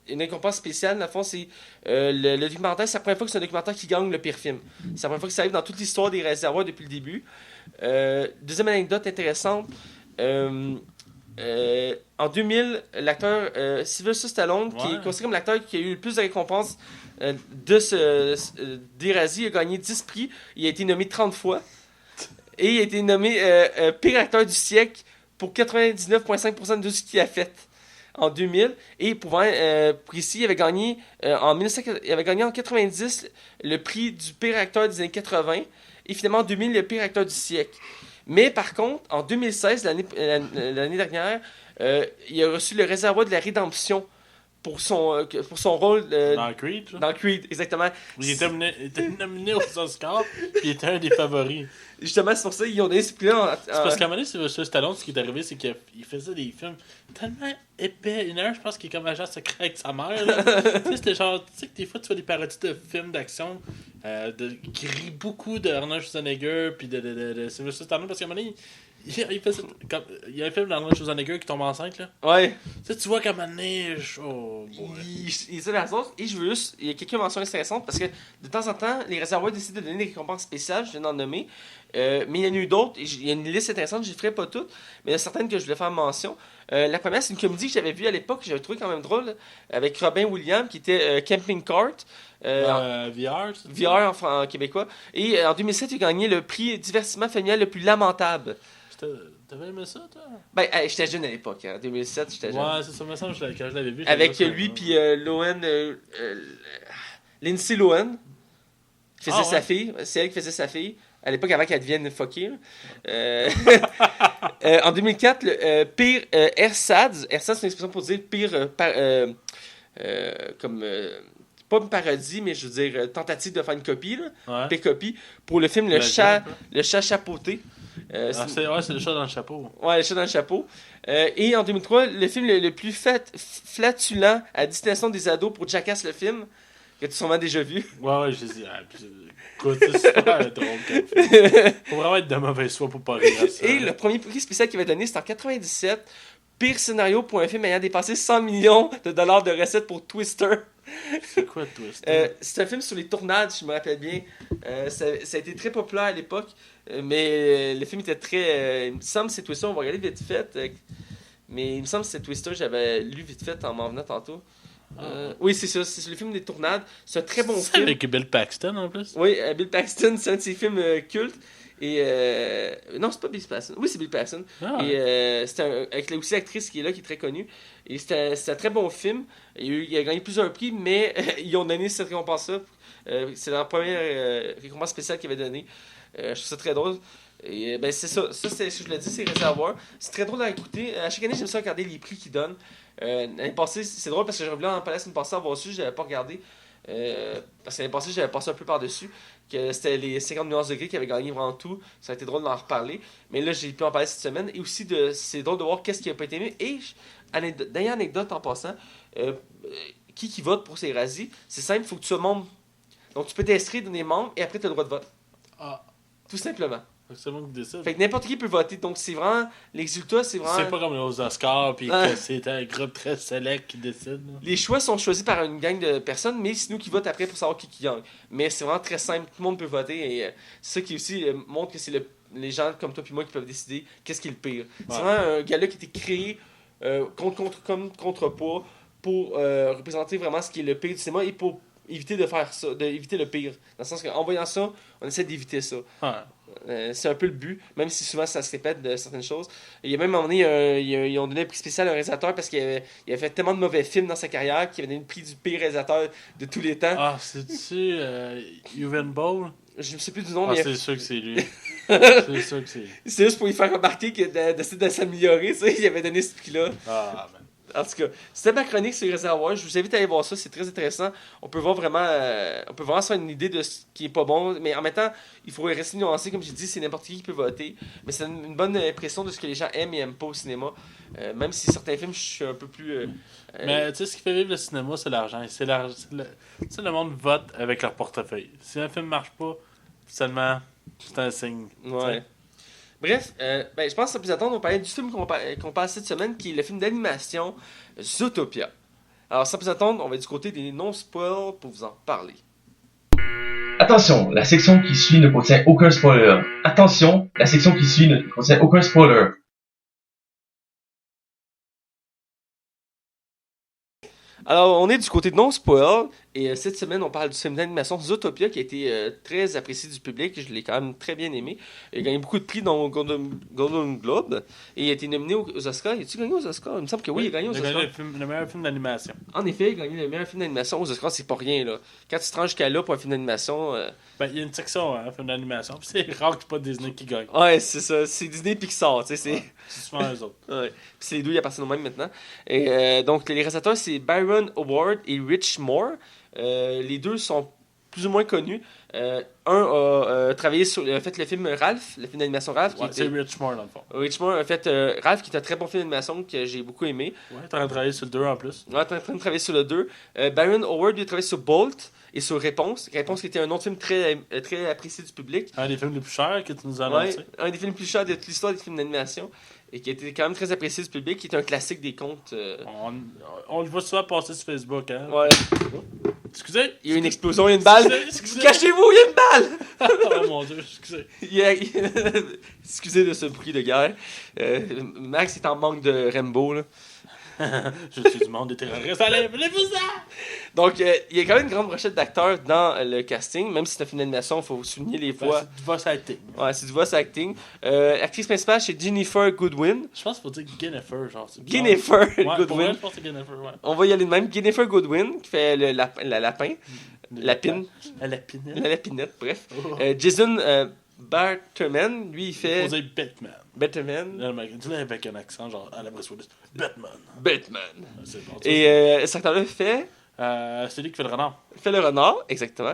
une récompense spéciale. Dans le fond, c'est le documentaire. C'est la première fois que c'est un documentaire qui gagne le pire film. C'est la première fois que ça arrive dans toute l'histoire des réservoirs depuis le début. Deuxième anecdote intéressante. En 2000, l'acteur Sylvester Stallone, qui est considéré comme l'acteur qui a eu le plus de récompenses des Razzies, a gagné 10 prix. Il a été nommé 30 fois. Et il a été nommé pire acteur du siècle pour 99,5% de ce qu'il a fait en 2000. Et pour être précis, il avait gagné en 90 le prix du pire acteur des années 80. Et finalement, en 2000, le pire acteur du siècle. Mais par contre, en 2016, l'année dernière, il a reçu le réservoir de la rédemption pour son rôle dans Creed. Dans Creed, exactement. Il était nominé aux Oscars, puis il était un des favoris. Justement, c'est pour ça qu'ils ont donné ce prix-là. C'est parce qu'à un moment donné, Sylvester Stallone, ce qui est arrivé, c'est qu'il faisait des films tellement épais. Il y en a un, je pense, qui est comme agent secret avec sa mère. Tu sais, c'était genre, tu sais que des fois, tu vois des parodies de films d'action qui rient beaucoup de Arnold Schwarzenegger, puis de Sylvester Stallone, parce qu'à un moment donné, il y a un film d'Arnold Schwarzenegger qui tombe enceinte, là. Ouais. Tu vois qu'à un moment donné, il est la sauce. Et je veux juste, il y a quelques mentions intéressantes parce que de temps en temps, les réservoirs décident de donner des récompenses spéciales, je viens d'en nommer. Mais il y en a eu d'autres, il y a une liste intéressante, je ne les ferai pas toutes, mais il y en a certaines que je voulais faire mention. La première, c'est une comédie que j'avais vue à l'époque, que j'avais trouvé quand même drôle, avec Robin Williams, qui était Camping Cart. VR en québécois. Et en 2007, il a gagné le prix divertissement familial le plus lamentable. T'avais aimé ça, toi? Ben, j'étais jeune à l'époque, en 2007, j'étais jeune. Ouais, c'est ça, me semble, quand je l'avais vu. Avec lui, puis Lindsay Lohan, qui faisait sa fille. C'est elle qui faisait sa fille. À l'époque, avant qu'elle devienne fuckée. En 2004, le pire AirSads. AirSads, c'est une expression pour dire pire comme... pas une parodie, mais je veux dire tentative de faire une copie, là. Pire copie, pour le film Le chat chapeauté. C'est le chat dans le chapeau. Ouais, le chat dans le chapeau. Et en 2003, le film le plus flatulent à destination des ados pour Jackass le film, que tu as sûrement déjà vu. Ouais, je dis. Écoute, c'est super drôle comme film. Faut vraiment être de mauvaise foi pour pas rire à ça. Et le premier prix spécial qu'il avait donné, c'était en 97. Pire scénario pour un film ayant dépassé 100 millions de dollars de recettes pour Twister. C'est quoi Twister? C'est un film sur les tornades, je me rappelle bien. Ça a été très populaire à l'époque, mais le film était très... il me semble que c'est Twister, on va regarder vite fait. Mais il me semble que c'est Twister, j'avais lu vite fait en m'en venant tantôt. Oui, c'est ça. C'est le film des tournades. C'est un très bon C'est film. avec Bill Paxton en plus. Oui, Bill Paxton, c'est un de ses films cultes. Et non, c'est pas Bill Paxton. Oui, c'est Bill Paxton. Ah, Et avec aussi l'actrice qui est là, qui est très connue. Et c'est un très bon film. Il a gagné plusieurs prix, mais ils ont donné cette récompense-là. C'est la première récompense spéciale qu'ils avaient donnée. Je trouve ça très drôle. Et ben c'est ça. Ça, c'est ce que je l'ai dit, c'est Réservoir. C'est très drôle à écouter. À chaque année, j'aime ça regarder les prix qu'ils donnent. L'année passée, c'est drôle parce que j'avais voulu en parler la semaine passée avoir su, je n'avais pas regardé. Parce que l'année passée, j'avais passé un peu par-dessus. Que c'était les 50 nuances degrés qui avaient gagné vraiment tout. Ça a été drôle d'en reparler. Mais là, j'ai pu en parler cette semaine. Et aussi, c'est drôle de voir qu'est-ce qui n'a pas été aimé. Et, dernière anecdote en passant, qui vote pour ces Razzies, c'est simple, il faut que tu sois membre. Donc, tu peux t'inscrire, donner membre, et après, tu as le droit de vote. Ah. Tout simplement. C'est moi qui décide. Fait que n'importe qui peut voter. Donc, c'est vraiment. Les résultats, c'est vraiment. C'est pas comme aux Oscars, puis que c'est un groupe très select qui décide. Là. Les choix sont choisis par une gang de personnes, mais c'est nous qui votons après pour savoir qui gagne. Mais c'est vraiment très simple. Tout le monde peut voter. Et c'est ça qui aussi montre que c'est les gens comme toi et moi qui peuvent décider qu'est-ce qui est le pire. C'est vraiment un gars-là qui a été créé comme contrepoids pour représenter vraiment ce qui est le pire du cinéma et pour éviter de faire ça, d'éviter le pire. Dans le sens qu'en voyant ça, on essaie d'éviter ça. Ouais. C'est un peu le but, même si souvent ça se répète de certaines choses. Il y a même un moment donné, ils ont donné un prix spécial à un réalisateur parce qu'il avait fait tellement de mauvais films dans sa carrière qu'il avait donné le prix du pire réalisateur de tous les temps. Ah, c'est-tu Uwe Boll? Je ne sais plus du nom, Ah, mais c'est sûr que c'est lui. C'est sûr que c'est lui. c'est juste pour lui faire remarquer que d'essayer de s'améliorer, ça, il avait donné ce prix-là. Ah, ben. En tout cas, c'était ma chronique sur Réservoir. Je vous invite à aller voir ça, c'est très intéressant. On peut voir vraiment, on peut vraiment se faire une idée de ce qui est pas bon, mais en même temps, il faut rester nuancé, comme j'ai dit, c'est n'importe qui peut voter. Mais c'est une bonne impression de ce que les gens aiment et aiment pas au cinéma. Même si certains films, je suis un peu plus. Mais tu sais, ce qui fait vivre le cinéma, c'est l'argent. Le monde vote avec leur portefeuille. Si un film marche pas, seulement, c'est un signe. Ouais. T'sais. Bref, je pense que sans plus attendre, on va parler du film qu'on parle cette semaine, qui est le film d'animation Zootopia. Alors, sans plus attendre, on va du côté des non-spoils pour vous en parler. Attention, la section qui suit ne contient aucun spoiler. Attention, la section qui suit ne contient aucun spoiler. Alors, on est du côté de non-spoil, et cette semaine, on parle du film d'animation Zootopia, qui a été très apprécié du public. Je l'ai quand même très bien aimé. Il a gagné beaucoup de prix dans le Golden Globe, et il a été nominé aux Oscars. A-t-il gagné aux Oscars? Il me semble que oui, il a gagné aux Oscars. Il a gagné le meilleur film d'animation. En effet, il a gagné le meilleur film d'animation aux Oscars, c'est pas rien, là. Quand tu te rends jusqu'à là pour un film d'animation... Ben, il y a une section, hein, film d'animation, puis c'est rare que c'est pas Disney qui gagne. Ouais, c'est ça. C'est Disney et Pixar, tu sais, c'est... C'est souvent eux autres. Ouais. Puis c'est les deux, ils appartiennent au même maintenant. Et donc, les réalisateurs, c'est Byron Howard et Rich Moore. Les deux sont plus ou moins connus. Un a travaillé a fait le film Ralph, le film d'animation Ralph. Ouais, c'est Rich Moore dans le fond. Rich Moore a fait Ralph, qui est un très bon film d'animation que j'ai beaucoup aimé. Ouais, t'es en train de travailler sur le 2 en plus. Ouais, t'es en train de travailler sur le 2. Byron Howard, lui, a travaillé sur Bolt et sur Réponse. Réponse qui était un autre film très apprécié du public. Un des films les plus chers que tu nous as Ouais, annoncé. un des films les plus chers de toute l'histoire des films d'animation et qui a été quand même très apprécié du public, qui est un classique des contes. On le voit souvent passer sur Facebook, hein. Ouais. Excusez. Il y a une explosion, il y a une balle. Excusez. Cachez-vous, il y a une balle. Oh mon dieu, excusez. Excusez de ce bruit de guerre. Max est en manque de Rambo, là. Je suis du monde des terroristes. Allez, venez-vous-en! Donc, il y a quand même une grande brochette d'acteurs dans le casting, même si c'est un film d'animation, il faut souligner les fois. C'est du voice acting. Ouais, c'est du voice acting. L'actrice principale, c'est Jennifer Goodwin. Je pense qu'il faut dire Jennifer, genre. Jennifer Ouais, pour Goodwin. vrai, je pense que c'est Jennifer, ouais. On va y aller de même. Jennifer Goodwin, qui fait la lapin. Lapine. La lapinette. La lapinette, bref. Oh. Jason Barterman, lui, il Faut fait dire Batman. Batman. Dis-le avec un accent, genre, à la Bruce Willis. Batman. Batman. C'est bon. Et cet acteur-là fait c'est lui qui fait le renard. le renard, exactement.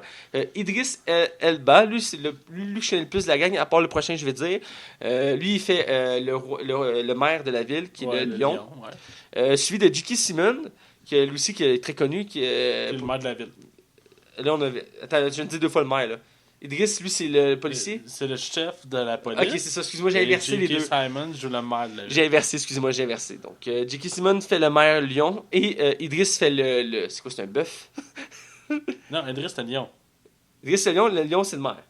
Idriss Elba, lui, c'est lui que je connais le plus de la gang, à part le prochain, je vais dire. Lui, il fait le maire de la ville, qui est Ouais, le lion. Ouais. Suivi de J.K. Simmons, qui lui aussi qui est très connu. C'est le maire de la ville. Là, on a... Attends, je viens de dire 2 fois le maire, là. Idriss, lui, c'est le policier. C'est le chef de la police. Ok, c'est ça, excuse-moi, j'ai inversé les deux. Simon joue le maire de la ville. J'ai inversé, excusez-moi, j'ai inversé. Donc, J.K. Simmons fait le maire lion et Idriss fait le c'est quoi, c'est un bœuf? Non, Idriss, c'est un lion. Idriss, c'est le lion c'est le maire.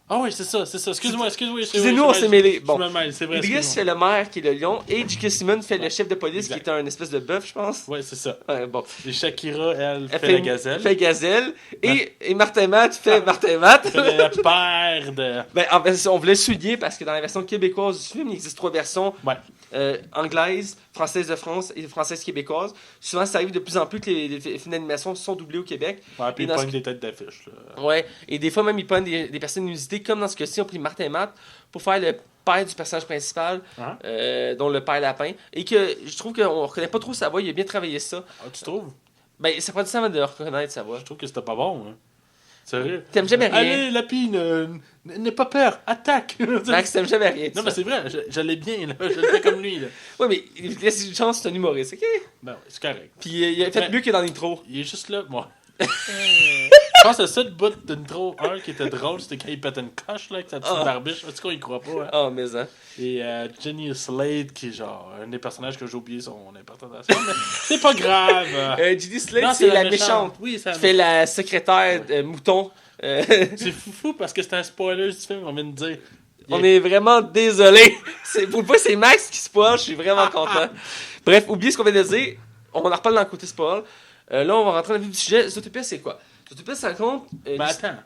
Ah oui, c'est ça. Excuse-moi. Excusez-nous, on s'est mêlés. Bon. Je me mêle, c'est vrai. Idriss fait le maire qui est le lion et J.K. Simmons fait le chef de police Exact. qui est un espèce de bœuf, je pense. Ouais, c'est ça. Ouais, bon. Et Shakira, elle fait la gazelle. Fait gazelle. Et Martin Matt fait Martin Matt. Fait le père de... Ben, en fait, on voulait souligner parce que dans la version québécoise du film, il existe 3 versions. Ouais. Anglaise, française de France et française québécoise. Souvent, ça arrive de plus en plus que les films d'animation sont doublés au Québec. Ouais, puis Et ils dans pognent ce- des têtes d'affiche. Là. Ouais, et des fois même ils prennent des personnes inusitées, comme dans ce cas-ci, on a pris Martin Matt pour faire le père du personnage principal, Hein? dont le père lapin. Et que je trouve qu'on reconnaît pas trop sa voix, il a bien travaillé ça. Ah, tu trouves? Ben, ça prend du temps avant de reconnaître sa voix. Je trouve que c'était pas bon. Hein. Sérieux? T'aimes jamais rien. Allez, Lapine, n'aie pas peur, attaque! Max, t'aimes jamais rien. Non, mais c'est vrai, je l'ai bien, là. Je le fais comme lui. Là. Ouais, mais laisse une chance, c'est un humoriste, ok? Ben ouais, c'est correct. Puis il a fait Mais- mieux que dans l'intro. Il est juste là, moi. Je pense que le seul bout d'intro 1 qui était drôle, c'était quand il pète une coche là, avec sa petite Ah. barbiche. En tout cas, il croit pas. Hein. Oh, mais hein. Et Jenny Slade, qui est genre un des personnages que j'ai oublié son importance, mais c'est pas grave. Judy Slade, Non, c'est la méchante. Oui, c'est la Qui fait la secrétaire mouton. C'est fou parce que c'est un spoiler du film, on vient de dire. On est vraiment désolé. Pour une fois, c'est Max qui spoil. Je suis vraiment content. Bref, oubliez ce qu'on vient de dire. On en reparle dans le côté spoil. Là, on va rentrer dans le vif du sujet. Zootopia, c'est quoi? Zootopia, ça raconte. Mais attends.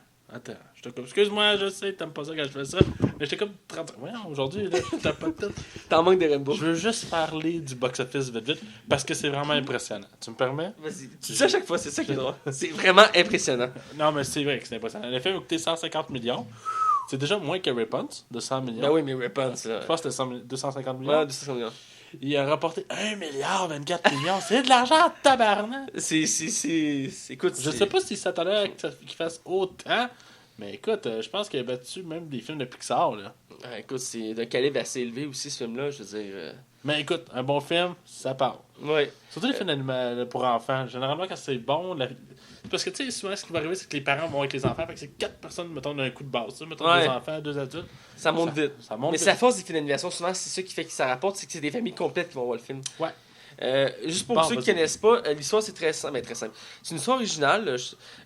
Je te coupe. Excuse-moi, je sais, t'aimes pas ça quand je fais ça. Mais j'étais comme 30 ans. Ouais, aujourd'hui, là, t'as pas de tête. T'en manques de Rainbow. Je veux juste parler du box-office vite, parce que c'est vraiment impressionnant. Tu me permets? Vas-y. Tu dis à chaque fois, c'est ça qui est drôle. C'est vraiment impressionnant. Non, mais c'est vrai que c'est impressionnant. Le film a coûté 150 millions. C'est déjà moins que Rapunzel, de 100 millions. Ben oui, mais Rapunzel, Je là. pense que c'était 250 millions. Ouais, 200 millions. Il a rapporté 1 milliard 24 millions. C'est de l'argent à tabarnak! Écoute, Je sais pas s'il s'attendait à qu'il fasse autant, mais écoute, je pense qu'il a battu même des films de Pixar, là. Écoute, c'est d'un calibre assez élevé aussi, ce film-là, je veux dire. Mais écoute, un bon film, ça parle. Ouais. Surtout les films pour enfants. Généralement, quand c'est bon, parce que tu sais, souvent, ce qui va arriver, c'est que les parents vont avec les enfants, fait que c'est 4 personnes, mettons, d'un coup de base. Tu sais, mettons, Ouais. 2 enfants, 2 adultes. Ça monte vite. Ça monte Mais vite. c'est la force des films d'animation, souvent, c'est ça qui fait que ça rapporte, c'est que c'est des familles complètes qui vont voir le film. Ouais. Juste pour Bon, ceux qui vas-y. connaissent pas, l'histoire c'est très simple, très simple. C'est une histoire originale.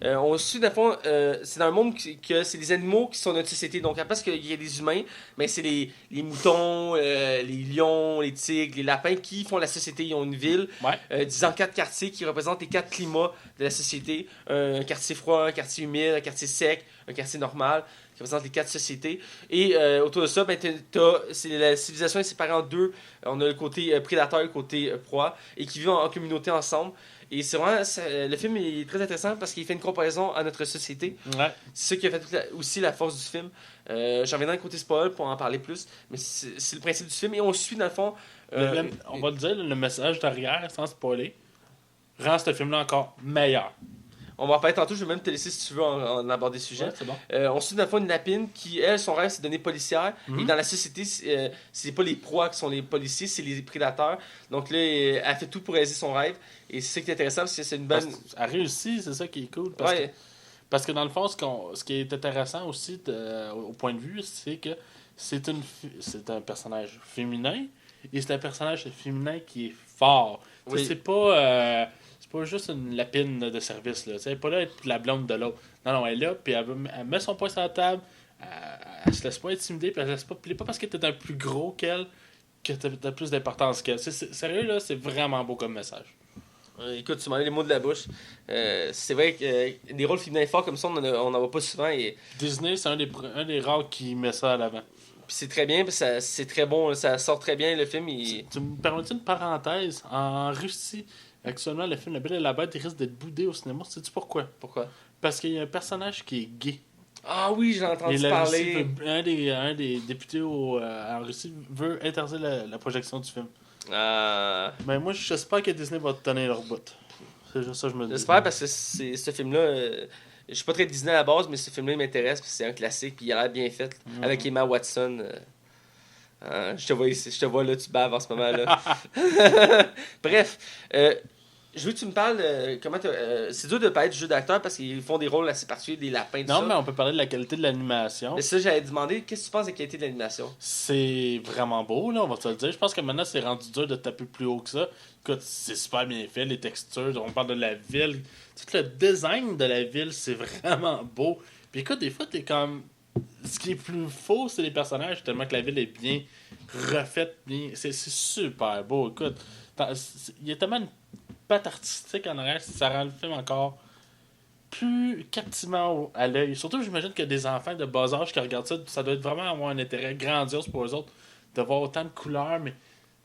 On suit dans le fond, c'est dans un monde que c'est les animaux qui sont notre société. Donc à place qu'il y ait des humains, mais c'est les moutons, les lions, les tigres, les lapins qui font la société. Ils ont une ville, Ouais. disant 4 quartiers qui représentent les 4 climats de la société. Un quartier froid, un quartier humide, un quartier sec, un quartier normal, qui représente les 4 sociétés. Et autour de ça, ben, la civilisation est séparée en deux. On a le côté prédateur et le côté proie, et qui vivent en communauté ensemble. Et c'est vraiment, le film est très intéressant parce qu'il fait une comparaison à notre société. Ouais. C'est ça qui a fait aussi la force du film. J'en reviendrai dans le côté spoil pour en parler plus, mais c'est le principe du film. Et on suit, dans le fond... On va le dire, le message derrière, sans spoiler, rend ce film-là encore meilleur. On va en parler tantôt, je vais même te laisser si tu veux en aborder le sujet. Ouais, c'est bon. On suit dans le fond une lapine qui, elle, son rêve, c'est de devenir policière. Mhm. Et dans la société, c'est pas les proies qui sont les policiers, c'est les prédateurs. Donc là, elle fait tout pour réaliser son rêve. Et c'est ça qui est intéressant, parce que c'est une bonne... Elle réussit, c'est ça qui est cool. Ouais, Parce que dans le fond, ce qui est intéressant aussi au point de vue, c'est que c'est un personnage féminin et c'est un personnage féminin qui est fort. Tu sais, Oui. c'est pas juste une lapine de service. Là. Tu sais, elle est pas là être la blonde de l'autre. Non, elle est là, puis elle met son poing sur la table, elle se laisse pas intimider, puis elle se laisse pas plier. Pas parce que t'es un plus gros qu'elle que t'as plus d'importance qu'elle. Sérieux, là, c'est vraiment beau comme message. Écoute, tu m'en as les mots de la bouche. C'est vrai que des rôles féminins forts comme ça, on n'en voit pas souvent. Et Disney, c'est un des rares qui met ça à l'avant. puis c'est très bien, puis c'est très bon, ça sort très bien le film. Tu me permets une parenthèse? En Russie, actuellement, le film La Belle et la Bête il risque d'être boudé au cinéma. Sais-tu pourquoi? Pourquoi? Parce qu'il y a un personnage qui est gay. Ah oui, j'ai Et entendu la Russie parler. un des députés en Russie veut interdire la projection du film. Mais moi, j'espère que Disney va tenir leur bout. C'est juste ça que je me dis. J'espère parce que ce film-là, je suis pas très Disney à la base, mais ce film-là il m'intéresse parce que c'est un classique puis il a l'air bien fait. Mhm. Avec Emma Watson. Je te vois ici, je te vois là, tu baves en ce moment là. Bref, je veux que tu me parles comment c'est dur de pas être jeu d'acteur parce qu'ils font des rôles assez particuliers, des lapins, tout Non, ça. mais on peut parler de la qualité de l'animation. Mais ça, j'allais demander, qu'est-ce que tu penses de la qualité de l'animation? C'est vraiment beau, là, on va te le dire. Je pense que maintenant, c'est rendu dur de taper plus haut que ça. Écoute, c'est super bien fait, les textures, on parle de la ville. Tout le design de la ville, c'est vraiment beau. Puis écoute, des fois, t'es comme... ce qui est plus faux, c'est les personnages, tellement que la ville est bien refaite. C'est super beau. Écoute, il y a tellement une patte artistique en arrière, ça rend le film encore plus captivant à l'œil. Surtout, j'imagine que des enfants de bas âge qui regardent ça, ça doit être vraiment avoir un intérêt grandiose pour eux autres de voir autant de couleurs, mais tu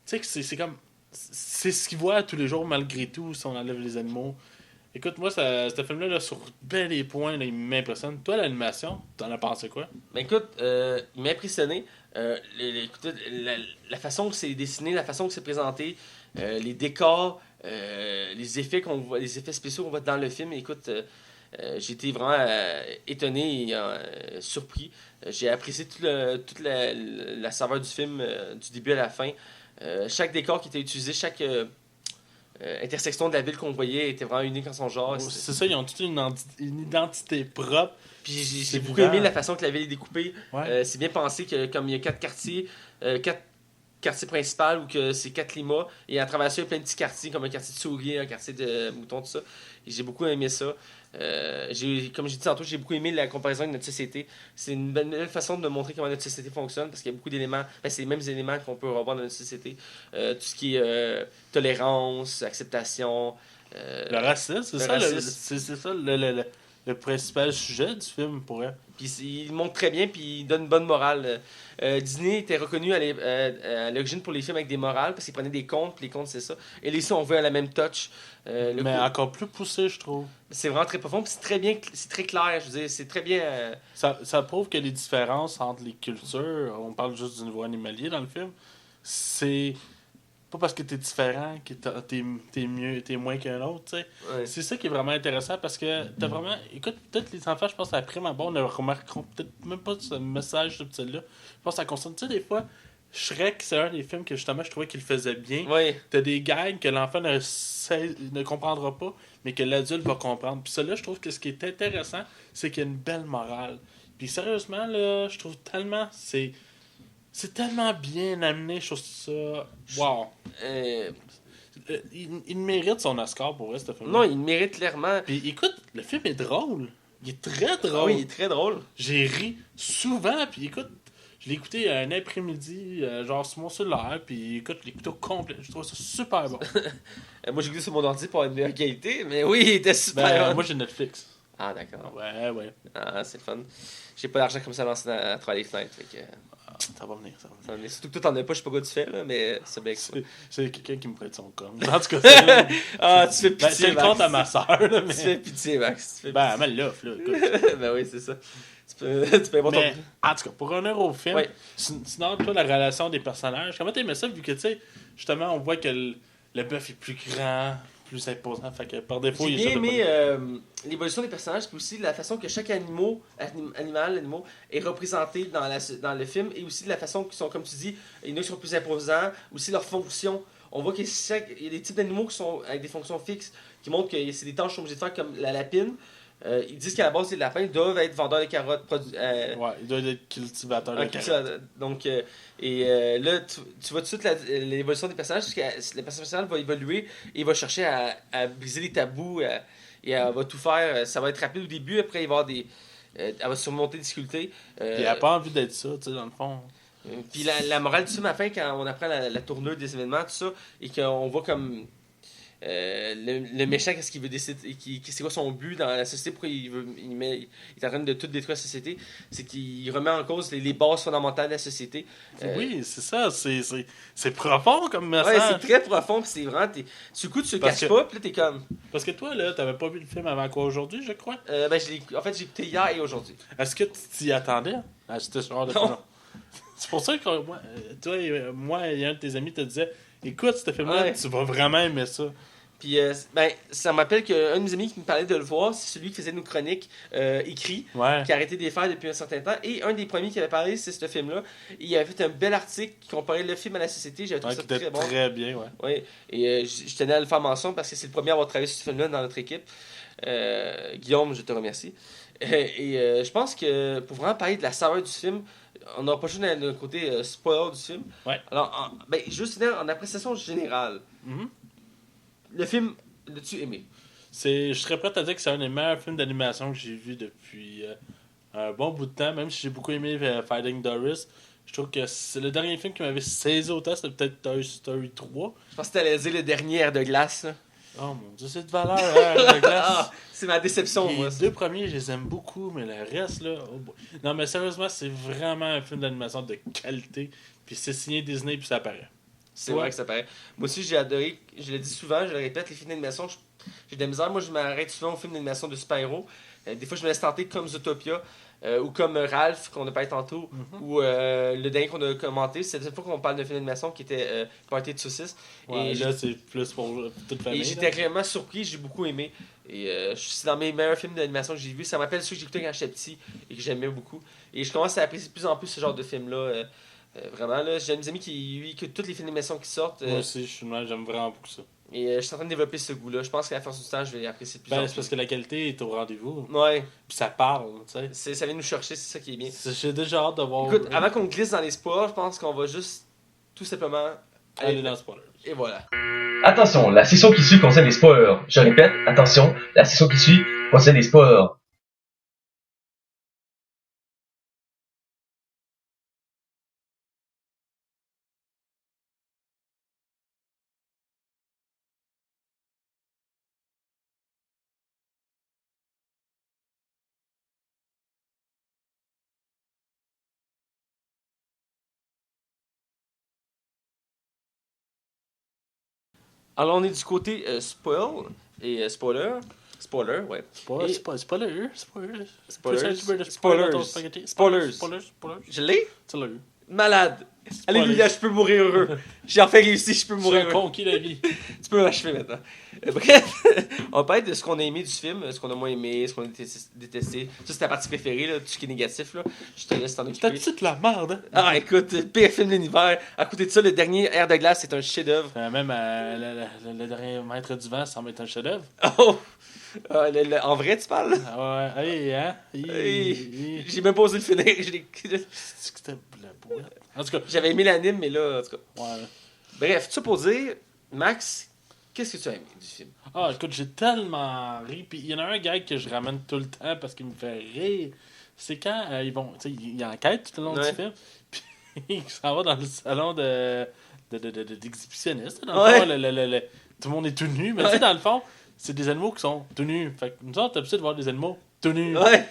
sais que c'est comme. C'est ce qu'ils voient tous les jours, malgré tout, si on enlève les animaux. Écoute, moi, ce film-là, là, sur bien des points, là, il m'impressionne. Toi, l'animation, t'en as pensé quoi? Ben écoute, il m'a impressionné. Écoute, la façon que c'est dessiné, la façon que c'est présenté, les décors, les effets qu'on voit, les effets spéciaux qu'on voit dans le film. Écoute, j'ai été vraiment étonné et surpris. J'ai apprécié toute la saveur du film du début à la fin. Chaque décor qui était utilisé, chaque intersection de la ville qu'on voyait était vraiment unique en son genre. C'est ça, ils ont toute une identité propre. Puis j'ai C'est beaucoup vivant. aimé la façon que la ville est découpée. Ouais. C'est bien pensé que comme il y a 4 quartiers principaux ou que c'est 4 climats, et à travers ça, il y a plein de petits quartiers, comme un quartier de souris, un quartier de moutons, tout ça. Et j'ai beaucoup aimé ça. Comme j'ai dit tantôt, j'ai beaucoup aimé la comparaison avec notre société. C'est une belle façon de montrer comment notre société fonctionne, parce qu'il y a beaucoup d'éléments, c'est les mêmes éléments qu'on peut revoir dans notre société. Tout ce qui est tolérance, acceptation. Le racisme, c'est le ça, racisme. c'est ça le principal sujet du film pour elle. Puis il montre très bien, puis il donne une bonne morale. Disney était reconnu à l'origine pour les films avec des morales, parce qu'il prenait des contes, puis les contes, c'est ça. Et là, ici, on veut à la même touch. Mais encore plus poussé, je trouve. C'est vraiment très profond, puis c'est très bien, c'est très clair, je veux dire, c'est très bien. Ça prouve que les différences entre les cultures, on parle juste du niveau animalier dans le film, c'est pas parce que t'es différent que t'es mieux, t'es moins qu'un autre, tu sais. Ouais. C'est ça qui est vraiment intéressant parce que t'as vraiment. Écoute, peut-être les enfants, je pense à la prime abord, ne remarqueront peut-être même pas ce message subtil-là. Je pense que ça concerne. Tu sais, des fois, Shrek, c'est un des films que justement je trouvais qu'il faisait bien. Ouais. T'as des gags que l'enfant ne comprendra pas, mais que l'adulte va comprendre. Puis ça, là, je trouve que ce qui est intéressant, c'est qu'il y a une belle morale. Puis sérieusement, là, je trouve tellement. C'est tellement bien amené, je trouve ça. Wow! Euh, Il mérite son Oscar pour vrai, ce film. non, il mérite clairement. Puis écoute, le film est drôle. Il est très drôle. Ah oui, il est très drôle. J'ai ri souvent, puis écoute, je l'ai écouté un après-midi, genre sur mon cellulaire, puis écoute, je l'ai écouté au complet. Je trouve ça super bon. Moi, j'ai écouté sur mon ordi pour avoir une meilleure qualité, mais oui, il était super. Ben, bon. moi j'ai Netflix. Ah, d'accord. Ouais. Ah, c'est le fun. J'ai pas d'argent comme ça lancé à travers les fenêtres. Fait que, Ça va venir, ça va venir. surtout que toi, t'en as pas, je sais pas quoi tu fais, là, mais c'est bien que ça. C'est quelqu'un qui me prête son compte. En tout cas, c'est Ah, tu fais ben, pitié. c'est le Max. compte à ma soeur, là, Tu mais. fais pitié, Max. Tu fais Ben, elle me l'offre, là. Écoute. ben oui, c'est ça. Tu peux avoir Mais, ton. en tout cas, pour revenir au film, Ouais. sinon, toi, la relation des personnages, comment t'aimais ça, vu que, tu sais, justement, on voit que le bœuf est plus grand, plus imposant, fait que par défaut, J'ai il bien essaie de aimé pas- l'évolution des personnages, puis aussi la façon que chaque animal est représenté dans le film, et aussi de la façon qu'ils sont, comme tu dis, il y en a qui sont plus imposants, aussi leurs fonctions. On voit qu'il y a des types d'animaux qui sont avec des fonctions fixes, qui montrent que c'est des tâches qu'ils sont obligés de faire, comme la lapine. Ils disent qu'à la base, les lapins doivent être vendeurs de carottes. Ouais, il doit être cultivateur de carottes. Donc, là, tu vois tout de suite l'évolution des personnages, parce que le personnage va évoluer et il va chercher à briser les tabous et elle va tout faire. Ça va être rapide au début, après il va y avoir elle va surmonter des difficultés. Puis elle a pas envie d'être ça, tu sais, dans le fond. Puis la morale du film, à la fin, quand on apprend la tournure des événements, tout ça, et qu'on voit comme le méchant, qu'est-ce qu'il veut décider, c'est quoi son but dans la société, pourquoi il est en train de tout détruire la société, c'est qu'il remet en cause les bases fondamentales de la société. Oui, c'est ça, c'est profond comme Ouais, message. c'est très profond, puis c'est vraiment. Du coup, tu le Parce caches que- pas, puis là, t'es comme. Parce que toi, là, t'avais pas vu le film avant quoi aujourd'hui, je crois. Ben, en fait, j'ai écouté hier et aujourd'hui. Est-ce que tu t'y attendais à ce genre de Non. film? C'est pour ça que toi et moi et un de tes amis te disaient écoute, ce film-là, Ouais. tu vas vraiment aimer ça. Puis, ben, ça me rappelle qu'un de mes amis qui me parlait de le voir, c'est celui qui faisait nos chroniques écrits, Ouais. qui a arrêté de les faire depuis un certain temps. Et un des premiers qui avait parlé, c'est ce film-là. Il avait fait un bel article qui comparait le film à la société. J'avais Ouais, trouvé qui ça était très bon. très bien, ouais. Oui, et je tenais à le faire mention parce que c'est le premier à avoir travaillé sur ce film-là dans notre équipe. Guillaume, je te remercie. Je pense que pour vraiment parler de la saveur du film, on n'aura pas juste le côté spoiler du film. Ouais. Alors, ben, juste en appréciation générale, Mhm. le film, l'as-tu aimé? Je serais prêt à dire que c'est un des meilleurs films d'animation que j'ai vu depuis un bon bout de temps, même si j'ai beaucoup aimé Finding Doris. Je trouve que c'est le dernier film qui m'avait saisi autant, c'était peut-être Toy Story 3. Je pense que t'allais dire le dernier Air de glace. Là. Oh mon dieu, c'est de valeur, hein, la glace. Ah, c'est ma déception, moi. Les deux premiers, je les aime beaucoup, mais le reste, là... oh boy. Non, mais sérieusement, c'est vraiment un film d'animation de qualité. Puis c'est signé Disney, puis ça apparaît. C'est vrai que ça paraît. Moi aussi, j'ai adoré, je le dis souvent, je le répète, les films d'animation, j'ai de la misère. Moi, je m'arrête souvent aux films d'animation de super-héros. Des fois, je me laisse tenter comme Zootopia. Ou comme Ralph, qu'on a parlé tantôt, ou le dernier qu'on a commenté, c'est cette fois qu'on parle d'un film d'animation qui était Party de saucisses. Ouais, et là, c'est plus pour toute famille. Et j'étais agréablement surpris, j'ai beaucoup aimé. Et c'est dans mes meilleurs films d'animation que j'ai vus. Ça m'appelle ceux que j'écoutais quand j'étais petit et que j'aimais beaucoup. Et je commence à apprécier de plus en plus ce genre de films-là. Vraiment, là, j'ai des amis qui que tous les films d'animation qui sortent. Moi aussi, j'aime vraiment beaucoup ça. Et je suis en train de développer ce goût-là. Je pense qu'à la force du temps, je vais apprécier de plus en plus. C'est parce que la qualité est au rendez-vous. Ouais. Puis ça parle, tu sais. Ça vient nous chercher, c'est ça qui est bien. J'ai déjà hâte de voir. Écoute, avant qu'on glisse dans les spoilers, je pense qu'on va juste tout simplement aller dans le spoiler. Et voilà. Attention, la section qui suit concerne les spoilers. Je répète, attention, la section qui suit concerne les spoilers. Alors, on est du côté spoil et spoiler. Spoiler, ouais. Spoiler. Spoilers. Je l'ai? Tu Malade. Alléluia, je peux mourir heureux. J'ai enfin réussi, je peux Tu mourir as heureux. conquis la vie. Tu peux m'achever maintenant. Bref, on va parler de ce qu'on a aimé du film, ce qu'on a moins aimé, ce qu'on a détesté. Ça, c'est ta partie préférée, là, tout ce qui est négatif. Là. Je te laisse t'en T'as occuper. toute la merde, hein? Ah, écoute, pire film de l'univers. À côté de ça, le dernier Air de glace, c'est un chef-d'œuvre. Même le dernier Maître du vent semble être un chef-d'œuvre. Oh! En vrai, tu parles? Ah ouais, hey, hein? J'ai même pas osé le finir. C'était la boîte. En tout cas, J'avais aimé l'anime, mais là, en tout cas. ouais. Bref, tout ça pour dire, Max, qu'est-ce que tu as aimé du film? Ah, écoute, j'ai tellement ri. Puis il y en a un gag que je ramène tout le temps parce qu'il me fait rire. C'est quand ils vont. Tu sais, ils enquêtent tout le long du film. Puis ils s'en vont dans le salon d'exhibitionnistes. Dans le fond, tout le monde est tout nu. Mais tu sais, dans le fond, c'est des animaux qui sont tout nus. Fait que nous autres, t'as l'habitude de voir des animaux tout nus. Ouais.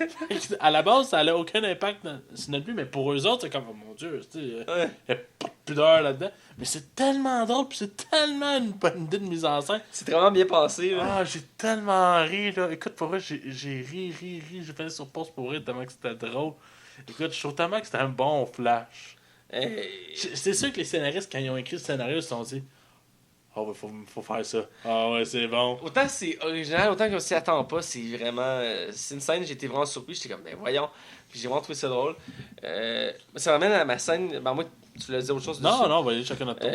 À la base, ça n'a aucun impact sur notre vie, mais pour eux autres, c'est comme, oh mon dieu, tu sais, il n'y a pas de pudeur là-dedans. Mais c'est tellement drôle, puis c'est tellement une bonne idée de mise en scène. C'est vraiment bien passé. Là. Ah, j'ai tellement ri, là. Écoute, pour vrai, j'ai ri. J'ai fait sur pause pour rire tellement que c'était drôle. Écoute, je trouve tellement que c'était un bon flash. C'est sûr que les scénaristes, quand ils ont écrit ce scénario, ils se sont dit, oh, faut faire ça. Ah ouais, c'est bon. Autant c'est original, autant qu'on s'y attend pas, c'est vraiment. C'est une scène, j'étais vraiment surpris. J'étais comme, ben voyons. Puis j'ai vraiment trouvé ça drôle. Ça m'amène à ma scène. Ben moi, tu voulais dire autre chose dessus? Non, on va aller chacun notre tour.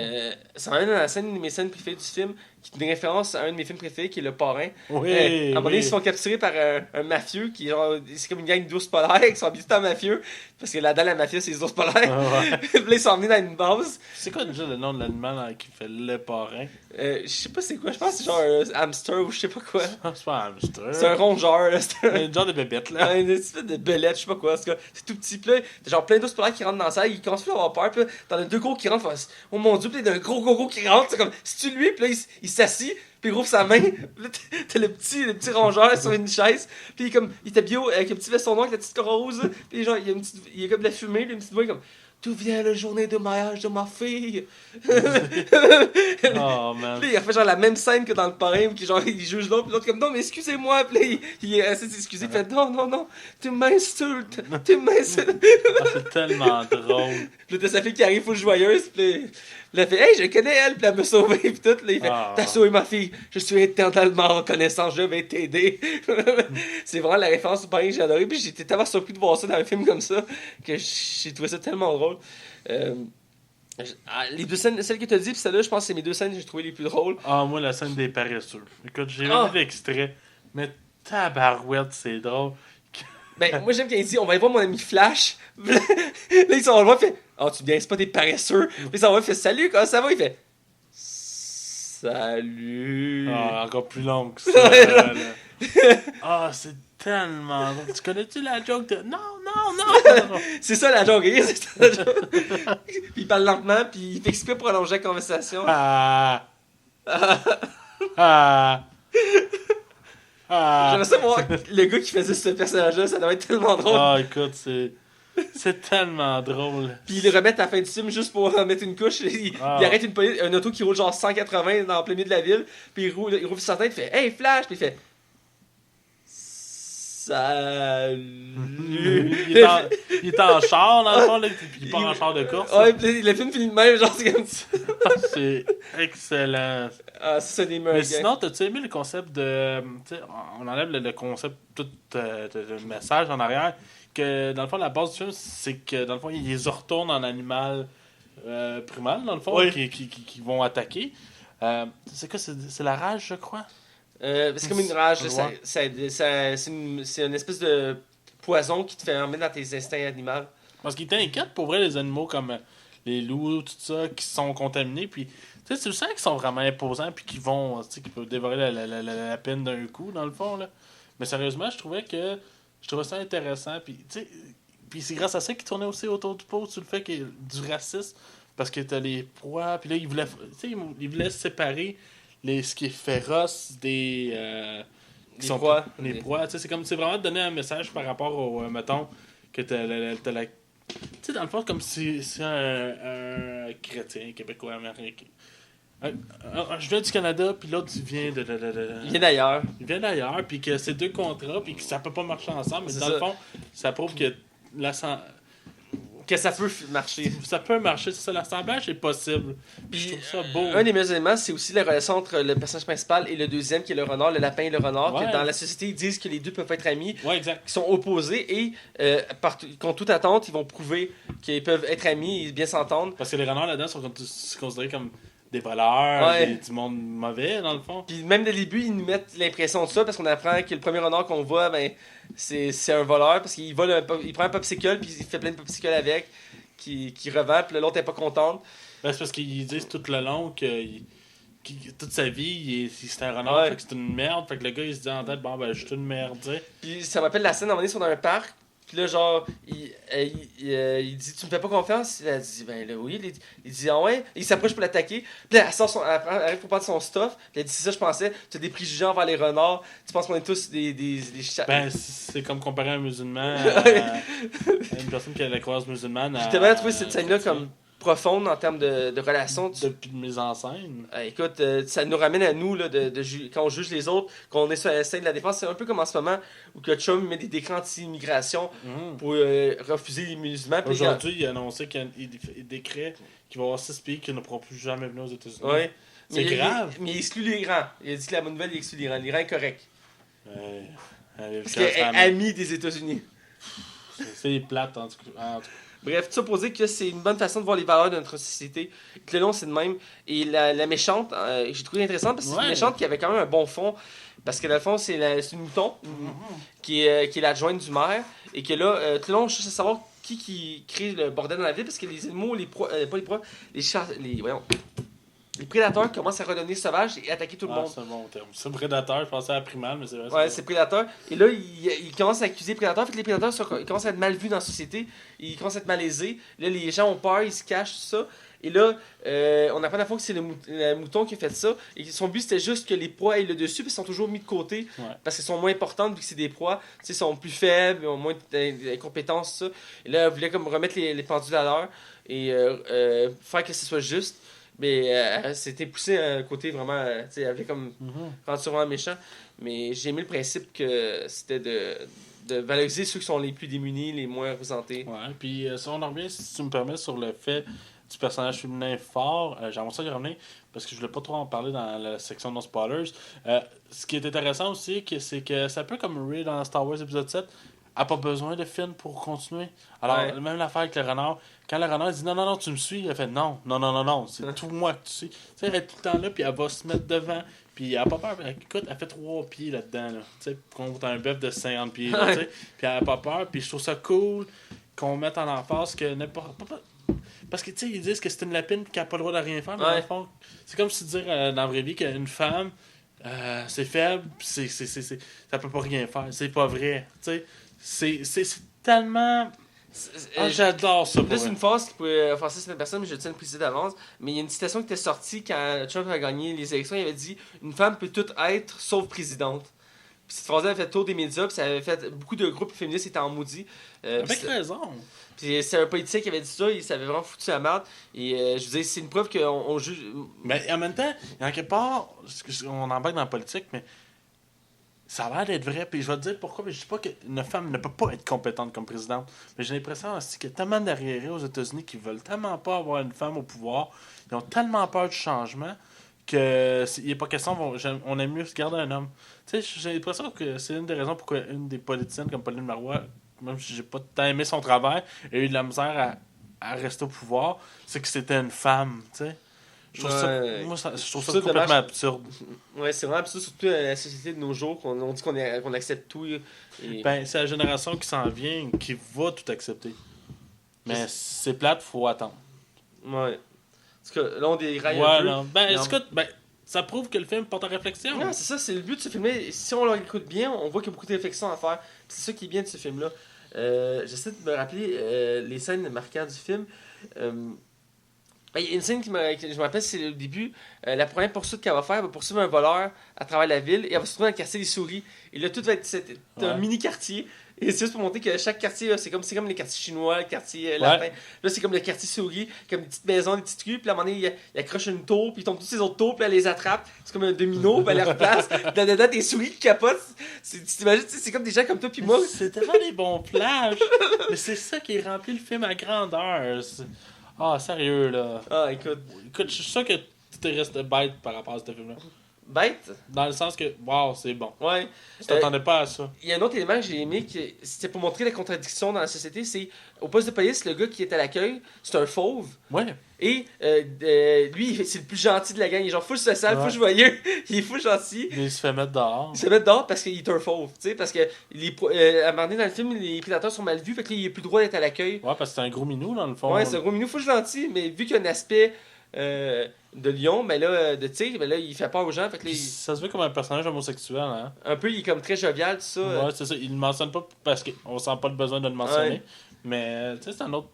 Ça m'amène à la scène, une de mes scènes préférées du film, qui est une référence à un de mes films préférés, qui est Le Parrain. Oui. À un moment donné, ils se font capturer par un mafieux, qui genre, c'est comme une gang d'ours polaires, qui sont habitués à mafieux, parce que là-dedans, la mafia, c'est les ours polaires. Puis là, ils sont emmenés dans une base. C'est quoi déjà le nom de l'animal qui fait le parrain? Je sais pas c'est quoi, je pense que c'est genre un hamster ou je sais pas quoi. C'est pas un hamster. C'est un rongeur, là. C'est un genre de bébête, là. une espèce de belette, je sais pas quoi. C'est tout petit. Puis là, t'as genre plein d'ours polaires qui rentrent dans la salle, ils commencent plus à avoir peur. Puis là, t'en as deux gros qui rentrent. Oh mon dieu, puis t'as un gros qui rentre. C'est comme, c'est-tu lui? Puis là, il s'assit, puis il rouvre sa main. Puis là, t'as le petit rongeur sur une chaise. Puis il est habillé avec un petit veston noir avec la petite rose. Puis genre, il y a comme de la fumée, puis une petite voix comme. D'où vient la journée de mariage de ma fille? Oh man. Puis il a fait genre la même scène que dans le parrain où genre, il juge l'autre, puis l'autre comme non mais excusez-moi, puis là, il est assez excusé, il fait non, tu m'insultes. Ah, c'est tellement drôle. Puis là t'as sa fille qui arrive full joyeuse, puis là, elle fait hey je connais elle, puis elle me sauver, puis tout, là il fait t'as sauvé ma fille, je suis éternellement reconnaissant, je vais t'aider. C'est vraiment la référence du parrain que j'ai adoré, puis j'étais tellement surpris de voir ça dans un film comme ça que j'ai trouvé ça tellement drôle. Les deux scènes, celle que tu as dit, puis celle-là, je pense que c'est mes deux scènes que j'ai trouvé les plus drôles. Ah, moi, la scène des paresseux. Écoute, j'ai vu l'extrait, mais tabarouette, c'est drôle. Ben, moi, j'aime quand il dit on va aller voir mon ami Flash. Là, ils sont là, il fait oh, tu viens, c'est pas des paresseux. Puis ils sont là, il fait salut, comment ça va? Il fait salut. Ah, encore plus longue que ça. Ah, c'est tellement drôle. Tu connais-tu la joke de non, non! C'est ça la joke, c'est ça la joke. Puis il parle lentement, puis il fait exprès pour prolonger la conversation. Ah! J'aimerais ça voir le gars qui faisait ce personnage-là, ça doit être tellement drôle. Ah, écoute, c'est tellement drôle. Puis ils le remettent à la fin du film juste pour en mettre une couche. Il arrête un auto qui roule genre 180 dans le plein milieu de la ville. Puis il roule sur sa tête, il fait Hey Flash! Puis il fait Salut! il est en char dans le fond, là, puis il part en char de course. Ouais, puis le film finit de même, genre c'est comme ça. C'est excellent. Ah, c'est ça des meilleurs. Mais sinon, t'as-tu aimé le concept de. On enlève le concept, tout le message en arrière. Que dans le fond, la base du film, c'est que dans le fond, ils les retournent en animal primal, dans le fond, oui. qui vont attaquer. C'est quoi, c'est la rage, je crois? C'est comme une rage, là, c'est une espèce de poison qui te fait emmener dans tes instincts animaux. Parce qu'ils t'inquiètent pour vrai, les animaux comme les loups, tout ça, qui sont contaminés. Puis, tu sais, tu le sens qu'ils sont vraiment imposants, puis qu'ils vont, tu sais, qu'ils peuvent dévorer la peine d'un coup, dans le fond, là. Mais sérieusement, je trouvais ça intéressant. Puis, tu sais, puis c'est grâce à ça qu'ils tournaient aussi autour du pot sur le fait qu'il y a du racisme. Parce que t'as les proies, puis là, ils voulaient séparer ce qui est féroce des proies. Les proies. Tu sais, c'est vraiment donner un message par rapport au, mettons, que t'as la... Tu sais, dans le fond, comme si c'est un chrétien, québécois, américain. Je viens du Canada, puis l'autre, il vient de... Il vient d'ailleurs. Il vient d'ailleurs, puis que c'est 2 contrats, puis que ça peut pas marcher ensemble. Mais dans le fond, ça prouve que que ça peut marcher. Ça peut marcher, c'est ça. L'assemblage est possible. Puis je trouve ça beau. Un des meilleurs éléments, c'est aussi la relation entre le personnage principal et le deuxième, qui est le renard, le lapin et le renard. Ouais. Que dans la société, ils disent que les deux peuvent être amis. Ouais, exact. Qui sont opposés et, contre toute attente, ils vont prouver qu'ils peuvent être amis et bien s'entendre. Parce que les renards là-dedans sont considérés comme des voleurs, du monde mauvais, dans le fond. Puis même dès le début, ils nous mettent l'impression de ça parce qu'on apprend que le premier renard qu'on voit, ben, c'est un voleur parce qu'il il prend un popsicle puis il fait plein de popsicles avec, qui revend, puis l'autre n'est pas contente. Ben, c'est parce qu'ils disent tout le long que toute sa vie, c'est un renard, fait que c'est une merde. Fait que le gars, il se dit en tête, bon, ben, je suis une merde, tu sais. Puis ça m'appelle la scène, à un moment donné, ils sont dans un parc. Puis là, genre, il dit Tu me fais pas confiance? Elle dit Ben là, oui. Il dit Ah ouais? Il s'approche pour l'attaquer. Puis là, elle arrive pour prendre son stuff. Puis elle dit C'est ça, je pensais. Tu as des préjugés envers les renards. Tu penses qu'on est tous des chats. Ben, c'est comme comparer un musulman à une personne qui a la croyance musulmane. J'ai tellement trouvé cette scène-là comme profonde en termes de relations. Depuis de mise en scène. Écoute, ça nous ramène à nous, là, quand on juge les autres, qu'on est sur la scène de la défense. C'est un peu comme en ce moment où que Trump met des décrets anti-immigration pour refuser les musulmans. Aujourd'hui, il a annoncé qu'il y a des décrets qui vont avoir 6 pays qui ne pourront plus jamais venir aux États-Unis. Ouais. C'est grave. Mais il exclut l'Iran. Il a dit que la bonne nouvelle, il exclut l'Iran. L'Iran est correct. Parce qu'il est ami des États-Unis. C'est plate, en tout cas. Bref, tout ça pour dire que c'est une bonne façon de voir les valeurs de notre société. Que le long, c'est de même. Et la méchante, j'ai trouvé intéressante parce que c'est une méchante qui avait quand même un bon fond. Parce que dans le fond, c'est une mouton qui est l'adjointe du maire. Et que là, tout le long, je cherche à savoir qui crée le bordel dans la ville. Parce que les animaux, les prédateurs commencent à redonner sauvage et attaquer tout le monde. C'est un bon terme. C'est prédateur, je pensais à primal, mais c'est vrai. Ouais, c'est prédateur. Et là, ils commencent à accuser les prédateurs. Fait que les prédateurs ils commencent à être mal vus dans la société. Ils commencent à être malaisés. Là, les gens ont peur, ils se cachent, tout ça. Et là, on apprend à la fois que c'est le mouton qui a fait ça. Et son but, c'était juste que les proies aient le dessus, puis ils sont toujours mis de côté. Ouais. Parce qu'elles sont moins importantes, vu que c'est des proies. Tu sais, ils sont plus faibles, ils ont moins d'incompétences, tout ça. Et là, elle voulait comme remettre les pendules à l'heure et faire que ce soit juste. Mais elle s'était poussée à un côté vraiment. Tu sais, elle avait comme rendu vraiment méchant. Mais j'ai aimé le principe que c'était de valoriser ceux qui sont les plus démunis, les moins représentés. Ouais, puis si on en revient, si tu me permets, sur le fait du personnage féminin fort, j'aimerais ça y revenir parce que je voulais pas trop en parler dans la section non spoilers. Ce qui est intéressant aussi, c'est que c'est un peu comme Rey dans Star Wars épisode 7. Elle n'a pas besoin de Finn pour continuer. Alors, même l'affaire avec le renard, quand le renard dit non, tu me suis, elle fait non, c'est tout moi que tu suis. Tu sais, elle est tout le temps là, puis elle va se mettre devant, puis elle n'a pas peur. Écoute, elle fait 3 pieds là-dedans, là, tu sais, contre un bœuf de 50 pieds, là, tu sais, puis elle n'a pas peur, puis je trouve ça cool qu'on mette en emphase que n'importe. Parce que, tu sais, ils disent que c'est une lapine qui n'a pas le droit de rien faire, mais dans le fond, c'est comme si dire dans la vraie vie qu'une femme, c'est faible, ça peut pas rien faire, c'est pas vrai, tu sais. tellement... j'adore ça. Là, c'est une phrase qui pourrait offenser cette personne, mais je tiens à le préciser d'avance. Mais il y a une citation qui était sortie quand Trump a gagné les élections. Il avait dit « Une femme peut tout être, sauf présidente ». Puis cette phrase-là avait fait le tour des médias, puis ça avait fait... Beaucoup de groupes féministes étaient en maudit. Avec raison. Puis c'est un politicien qui avait dit ça, il s'avait vraiment foutu la merde. Et je veux dire, c'est une preuve qu'on juge... Mais en même temps, en quelque part, on embarque dans la politique, mais ça a l'air d'être vrai. Puis je vais te dire pourquoi. Mais je dis pas qu'une femme ne peut pas être compétente comme présidente. Mais j'ai l'impression aussi qu'il y a tellement d'arriérés aux États-Unis qui veulent tellement pas avoir une femme au pouvoir. Ils ont tellement peur du changement que il n'est pas question, on aime mieux se garder un homme. Tu sais, j'ai l'impression que c'est une des raisons pourquoi une des politiciennes comme Pauline Marois, même si j'ai pas tant aimé son travail, a eu de la misère à rester au pouvoir, c'est que c'était une femme, tu sais. Je trouve je trouve ça complètement dommage. absurde. Ouais, c'est vraiment absurde, surtout la société de nos jours, qu'on dit qu'on accepte tout. Et... Ben, c'est la génération qui s'en vient qui va tout accepter. Mais c'est plate, faut attendre. Ouais. Parce que là, on déraille Ouais, un peu. non. Ben, Non. écoute, ça prouve que le film porte en réflexion. Non, c'est ça, c'est le but de ce film-là. Si on l'écoute bien, on voit qu'il y a beaucoup de réflexions à faire. Puis c'est ça qui est bien de ce film-là. J'essaie de me rappeler les scènes marquantes du film. Il y a une scène je me rappelle, c'est au début, la première poursuite qu'elle va faire, elle va poursuivre un voleur à travers la ville et elle va se trouver dans le quartier des souris. Et là, tout va être un mini-quartier. Et c'est juste pour montrer que chaque quartier, c'est comme les quartiers chinois, le quartier lapin. Là, c'est comme le quartier souris, comme des petites maisons, des petites rues. Puis à un moment donné, il accroche une tour, puis il tombe toutes ces autres tours, puis elle les attrape. C'est comme un domino, puis elle les replace. Dans dedans, des souris qui capotent. Tu t'imagines, c'est comme des gens comme toi, puis moi. C'est tellement des bons plages. Mais c'est ça qui remplit le film à grandeur. Ah, sérieux, là. Ah, écoute. Écoute, je suis sûr que tu t'es resté bête par rapport à ce film-là. Bête? Dans le sens que, wow, c'est bon. Ouais. Tu t'attendais pas à ça. Il y a un autre élément que j'ai aimé, c'était pour montrer la contradiction dans la société, c'est au poste de police, le gars qui est à l'accueil, c'est un fauve. Ouais. Et lui, c'est le plus gentil de la gang. Il est genre full social, full joyeux. Il est full gentil. Il se fait mettre dehors. Il se met dehors parce qu'il est un fauve. Tu sais, parce que à un moment donné dans le film, les prédateurs sont mal vus, fait que là, il n'a plus le droit d'être à l'accueil. Ouais, parce que c'est un gros minou, dans le fond. Ouais, c'est un gros minou full gentil, mais vu qu'il a un aspect de lion, mais là, de tigre, mais là, il fait peur aux gens. Fait que là, Ça se veut comme un personnage homosexuel, hein. un peu, il est comme très jovial, tout ça. Ouais, c'est ça. Il le mentionne pas parce qu'on sent pas le besoin de le mentionner. Ouais. Mais, tu sais, c'est un autre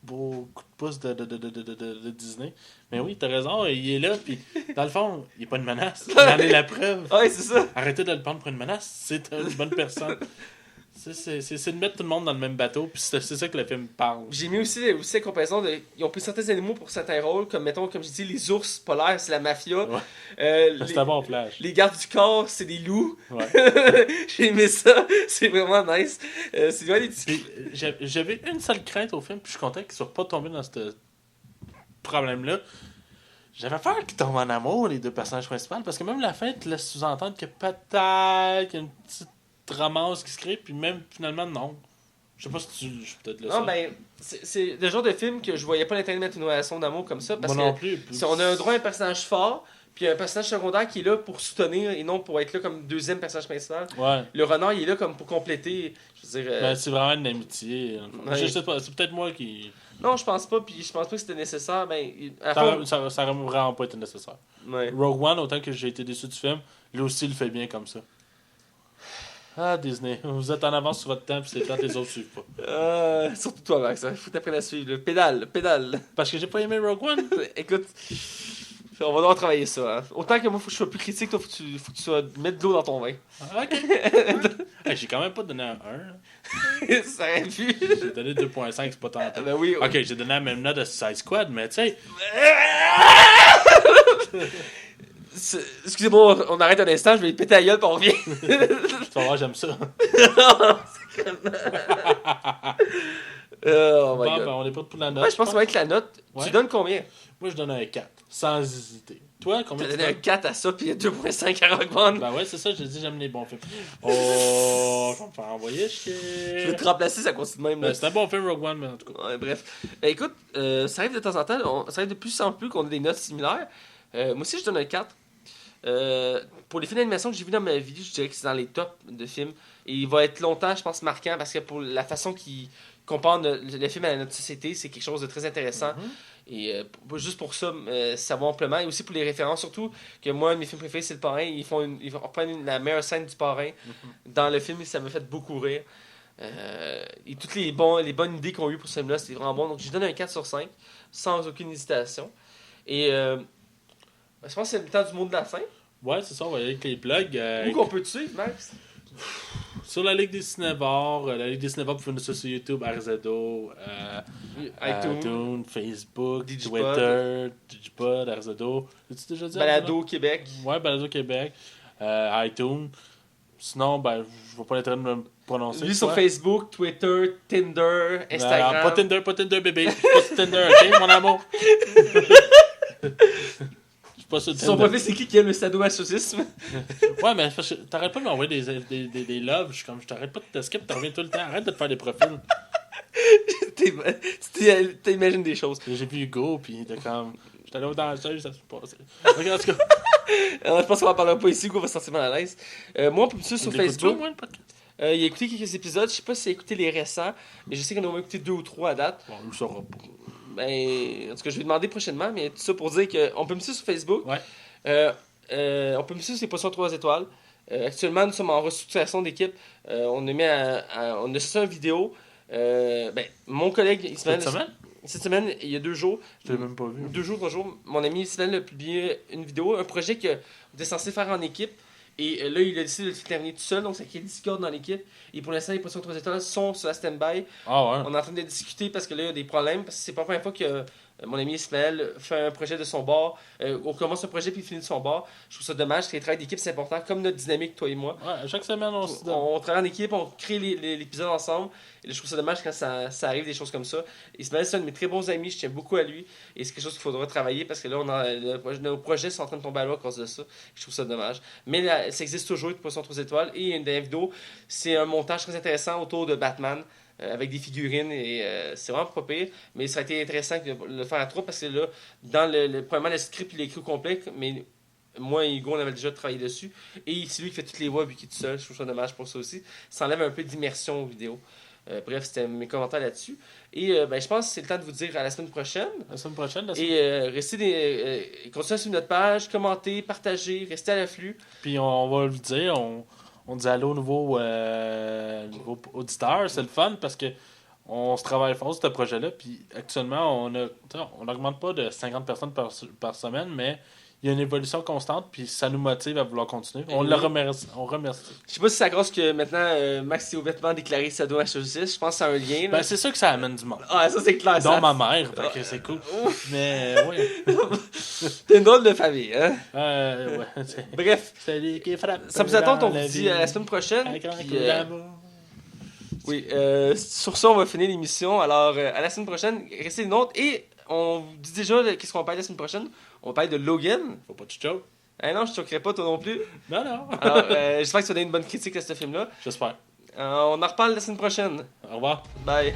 beau coup de pouce de Disney. Mais oui, t'as raison, il est là, puis dans le fond, il est pas une menace. Il en est la preuve. Ouais, c'est ça. Arrêtez de le prendre pour une menace, c'est une bonne personne. C'est de mettre tout le monde dans le même bateau, puis c'est ça que le film parle. J'ai mis aussi la comparaison de. Ils ont pris certains animaux pour certains rôles, comme mettons, comme je dis, les ours polaires, c'est la mafia. Ouais. C'est un bon plage. Les gardes du corps, c'est des loups. Ouais. J'ai aimé ça, c'est vraiment nice. C'est vraiment des petits. Puis, j'avais une seule crainte au film, puis je suis content qu'il soit pas tombé dans ce problème-là. J'avais peur qu'ils tombent en amour, les deux personnages principaux, parce que même la fin te laisse sous-entendre que peut-être qu'il y a une petite romance qui se crée, puis même finalement, non. Je sais pas si tu. Je suis peut-être le seul. Non, ben, c'est le genre de film que je voyais pas l'intérêt de mettre une relation d'amour comme ça, parce Moi non que plus. si on a un droit à un personnage fort, puis un personnage secondaire qui est là pour soutenir et non pour être là comme deuxième personnage principal. Ouais. Le renard, il est là comme pour compléter. Je veux dire. Ben, c'est vraiment une amitié. Ouais. Je sais pas, c'est peut-être moi qui. Non, je pense pas, puis je pense pas que c'était nécessaire. Ben, à la fin, Ça aurait vraiment pas été nécessaire. ouais. Rogue One, autant que j'ai été déçu du film, lui aussi il le fait bien comme ça. Ah, Disney, vous êtes en avance sur votre temps, puis c'est quand les autres suivent pas. Surtout toi, Max, hein. Faut t'apprendre à suivre. Le pédale. Parce que j'ai pas aimé Rogue One. Écoute, on va devoir travailler ça. Hein. Autant que moi, faut que je sois plus critique, toi, faut que tu sois mettre de l'eau dans ton vin. Ah, ok. Hey, j'ai quand même pas donné un 1. Ça aurait pu. J'ai donné 2.5, c'est pas tant. Ben oui. Ok, j'ai donné la même note à Suicide Squad, mais tu sais. Excusez-moi, on arrête un instant, je vais péter la gueule, puis on revient. Tu vas voir, j'aime ça. Oh my Bon, god. ben, on est pas pour la note. Ouais, je pense que ça va être la note. Ouais. Tu donnes combien? Moi, je donne un 4, sans hésiter. Toi, combien T'as tu donné un donnes? 4 à ça, puis 2.5 à Rogue One. Ben ouais, c'est ça, j'ai dit j'aime les bons films. Oh, je vais me faire envoyer Je chier. vais te remplacer, ça continue de même. Là. Ben, c'est un bon film, Rogue One, mais en tout cas. Ouais, bref. Ben, écoute, ça arrive de temps en temps, ça arrive de plus en plus qu'on a des notes similaires. Moi aussi, je donne un 4. Pour les films d'animation que j'ai vus dans ma vie, je dirais que c'est dans les tops de films. Et il va être longtemps, je pense, marquant, parce que pour la façon qu'il compare le film à notre société, c'est quelque chose de très intéressant. Et juste pour ça, ça va amplement. Et aussi pour les références, surtout que moi, un de mes films préférés, c'est Le Parrain. Ils reprennent la meilleure scène du Parrain dans le film et ça me fait beaucoup rire. Et toutes les bonnes idées qu'on a eues pour ce film-là, c'était vraiment bon. Donc, je donne un 4 sur 5, sans aucune hésitation. Et je pense que c'est le temps du mot de la fin. Ouais, c'est ça, on va y aller avec les plugs. Où qu'on peut te suivre, Max? Sur la Ligue des Cinévores, la Ligue des Cinévores, vous pouvez nous suivre sur YouTube, RZO, iTunes, Facebook, Digipod. Twitter, Digipod, RZO. As-tu déjà dit Balado Québec. Ouais, Balado Québec, iTunes. Sinon, je vois pas l'intérêt de me prononcer. Lui sur Facebook, Twitter, Tinder, Instagram. Non, pas Tinder, bébé. Je suis pas sur Tinder, ok, mon amour? Je suis pas sur Tinder. Son profil, c'est qui aime le sadomasochisme? Ouais, mais parce que t'arrêtes pas de m'envoyer des loves. Je t'arrête pas de te skip, t'en reviens tout le temps. Arrête de te faire des profils. T'imagines des choses. J'ai vu Hugo, pis t'es comme. J'étais allé au danseur, ça se passe. Ok, en tout cas. Je pense qu'on en parlera pas ici, qu'on va se sentir mal à l'aise. Moi, on peut me suivre sur Facebook. Moi, le podcast? Il a écouté quelques épisodes. Je sais pas s'il a écouté les récents, mais je sais qu'on a au moins écouté 2 ou 3 à date. Bon, on le saura pas. Ben, en tout cas, je vais demander prochainement, mais tout ça pour dire qu'on peut me suivre sur Facebook. Ouais. On peut me suivre sur les poissons 3 étoiles. Actuellement, nous sommes en restructuration d'équipe. On a sorti une vidéo. Mon collègue Ismaël. Cette semaine, il y a 2 jours. Je l'ai même pas vu. 2 jours, 3 jours. Mon ami Ismaël a publié une vidéo, un projet qu'on était censé faire en équipe. Et là, il a décidé de le terminer tout seul, donc ça crée discorde dans l'équipe. Et pour l'instant, les poissons 3 étoiles sont sur la stand-by. Ah ouais. On est en train de discuter parce que là, il y a des problèmes. Parce que c'est pas la première fois que mon ami Ismaël fait un projet de son bord. On commence un projet puis il finit de son bord. Je trouve ça dommage parce que le travail d'équipe, c'est important. Comme notre dynamique, toi et moi. Ouais, chaque semaine, On travaille en équipe, on crée l'épisode ensemble. Et là, je trouve ça dommage quand ça arrive des choses comme ça. Ismaël, c'est un de mes très bons amis. Je tiens beaucoup à lui. Et c'est quelque chose qu'il faudra travailler parce que là, nos projets sont en train de tomber à l'eau à cause de ça. Je trouve ça dommage. Mais là, ça existe toujours, le Poisson 3 étoiles. Et une dernière vidéo, c'est un montage très intéressant autour de Batman. Avec des figurines et c'est vraiment pas pire, mais ça a été intéressant de le faire à 3 parce que là, dans premièrement le script il est écrit au complet, mais moi et Hugo on avait déjà travaillé dessus et c'est lui qui fait toutes les voix vu qu'il est tout seul. Je trouve ça dommage pour ça aussi, ça enlève un peu d'immersion aux vidéos. Bref, c'était mes commentaires là-dessus et je pense que c'est le temps de vous dire à la semaine prochaine. La semaine prochaine, et continuez à suivre notre page, commentez, partagez, restez à l'afflux. Puis on va le dire, on dit allô aux nouveaux auditeurs. C'est le fun parce que on se travaille fort sur ce projet-là. Puis actuellement, on n'augmente pas de 50 personnes par semaine, mais il y a une évolution constante. Puis ça nous motive à vouloir continuer. On le remercie. Je sais pas si c'est à cause que maintenant Max est ouvertement déclaré sadomasochiste. Je pense que c'est un lien. Ben, c'est sûr que ça amène du monde. Ah, ça c'est clair. Dont ma mère, fait que c'est cool. Mais oui. T'es une drôle de famille, hein? Ouais. Bref, c'est qui frappe. Ça vous attend, on vous dit à la semaine prochaine. Oui, sur ça, on va finir l'émission. Alors, à la semaine prochaine, restez nôtres. Et on vous dit déjà qu'est-ce qu'on va parler la semaine prochaine. On va parler de Logan. Faut pas que tu choques. Non, je ne choquerai pas, toi non plus. Non. Alors, j'espère que tu vas donner une bonne critique à ce film-là. J'espère. On en reparle la semaine prochaine. Au revoir. Bye.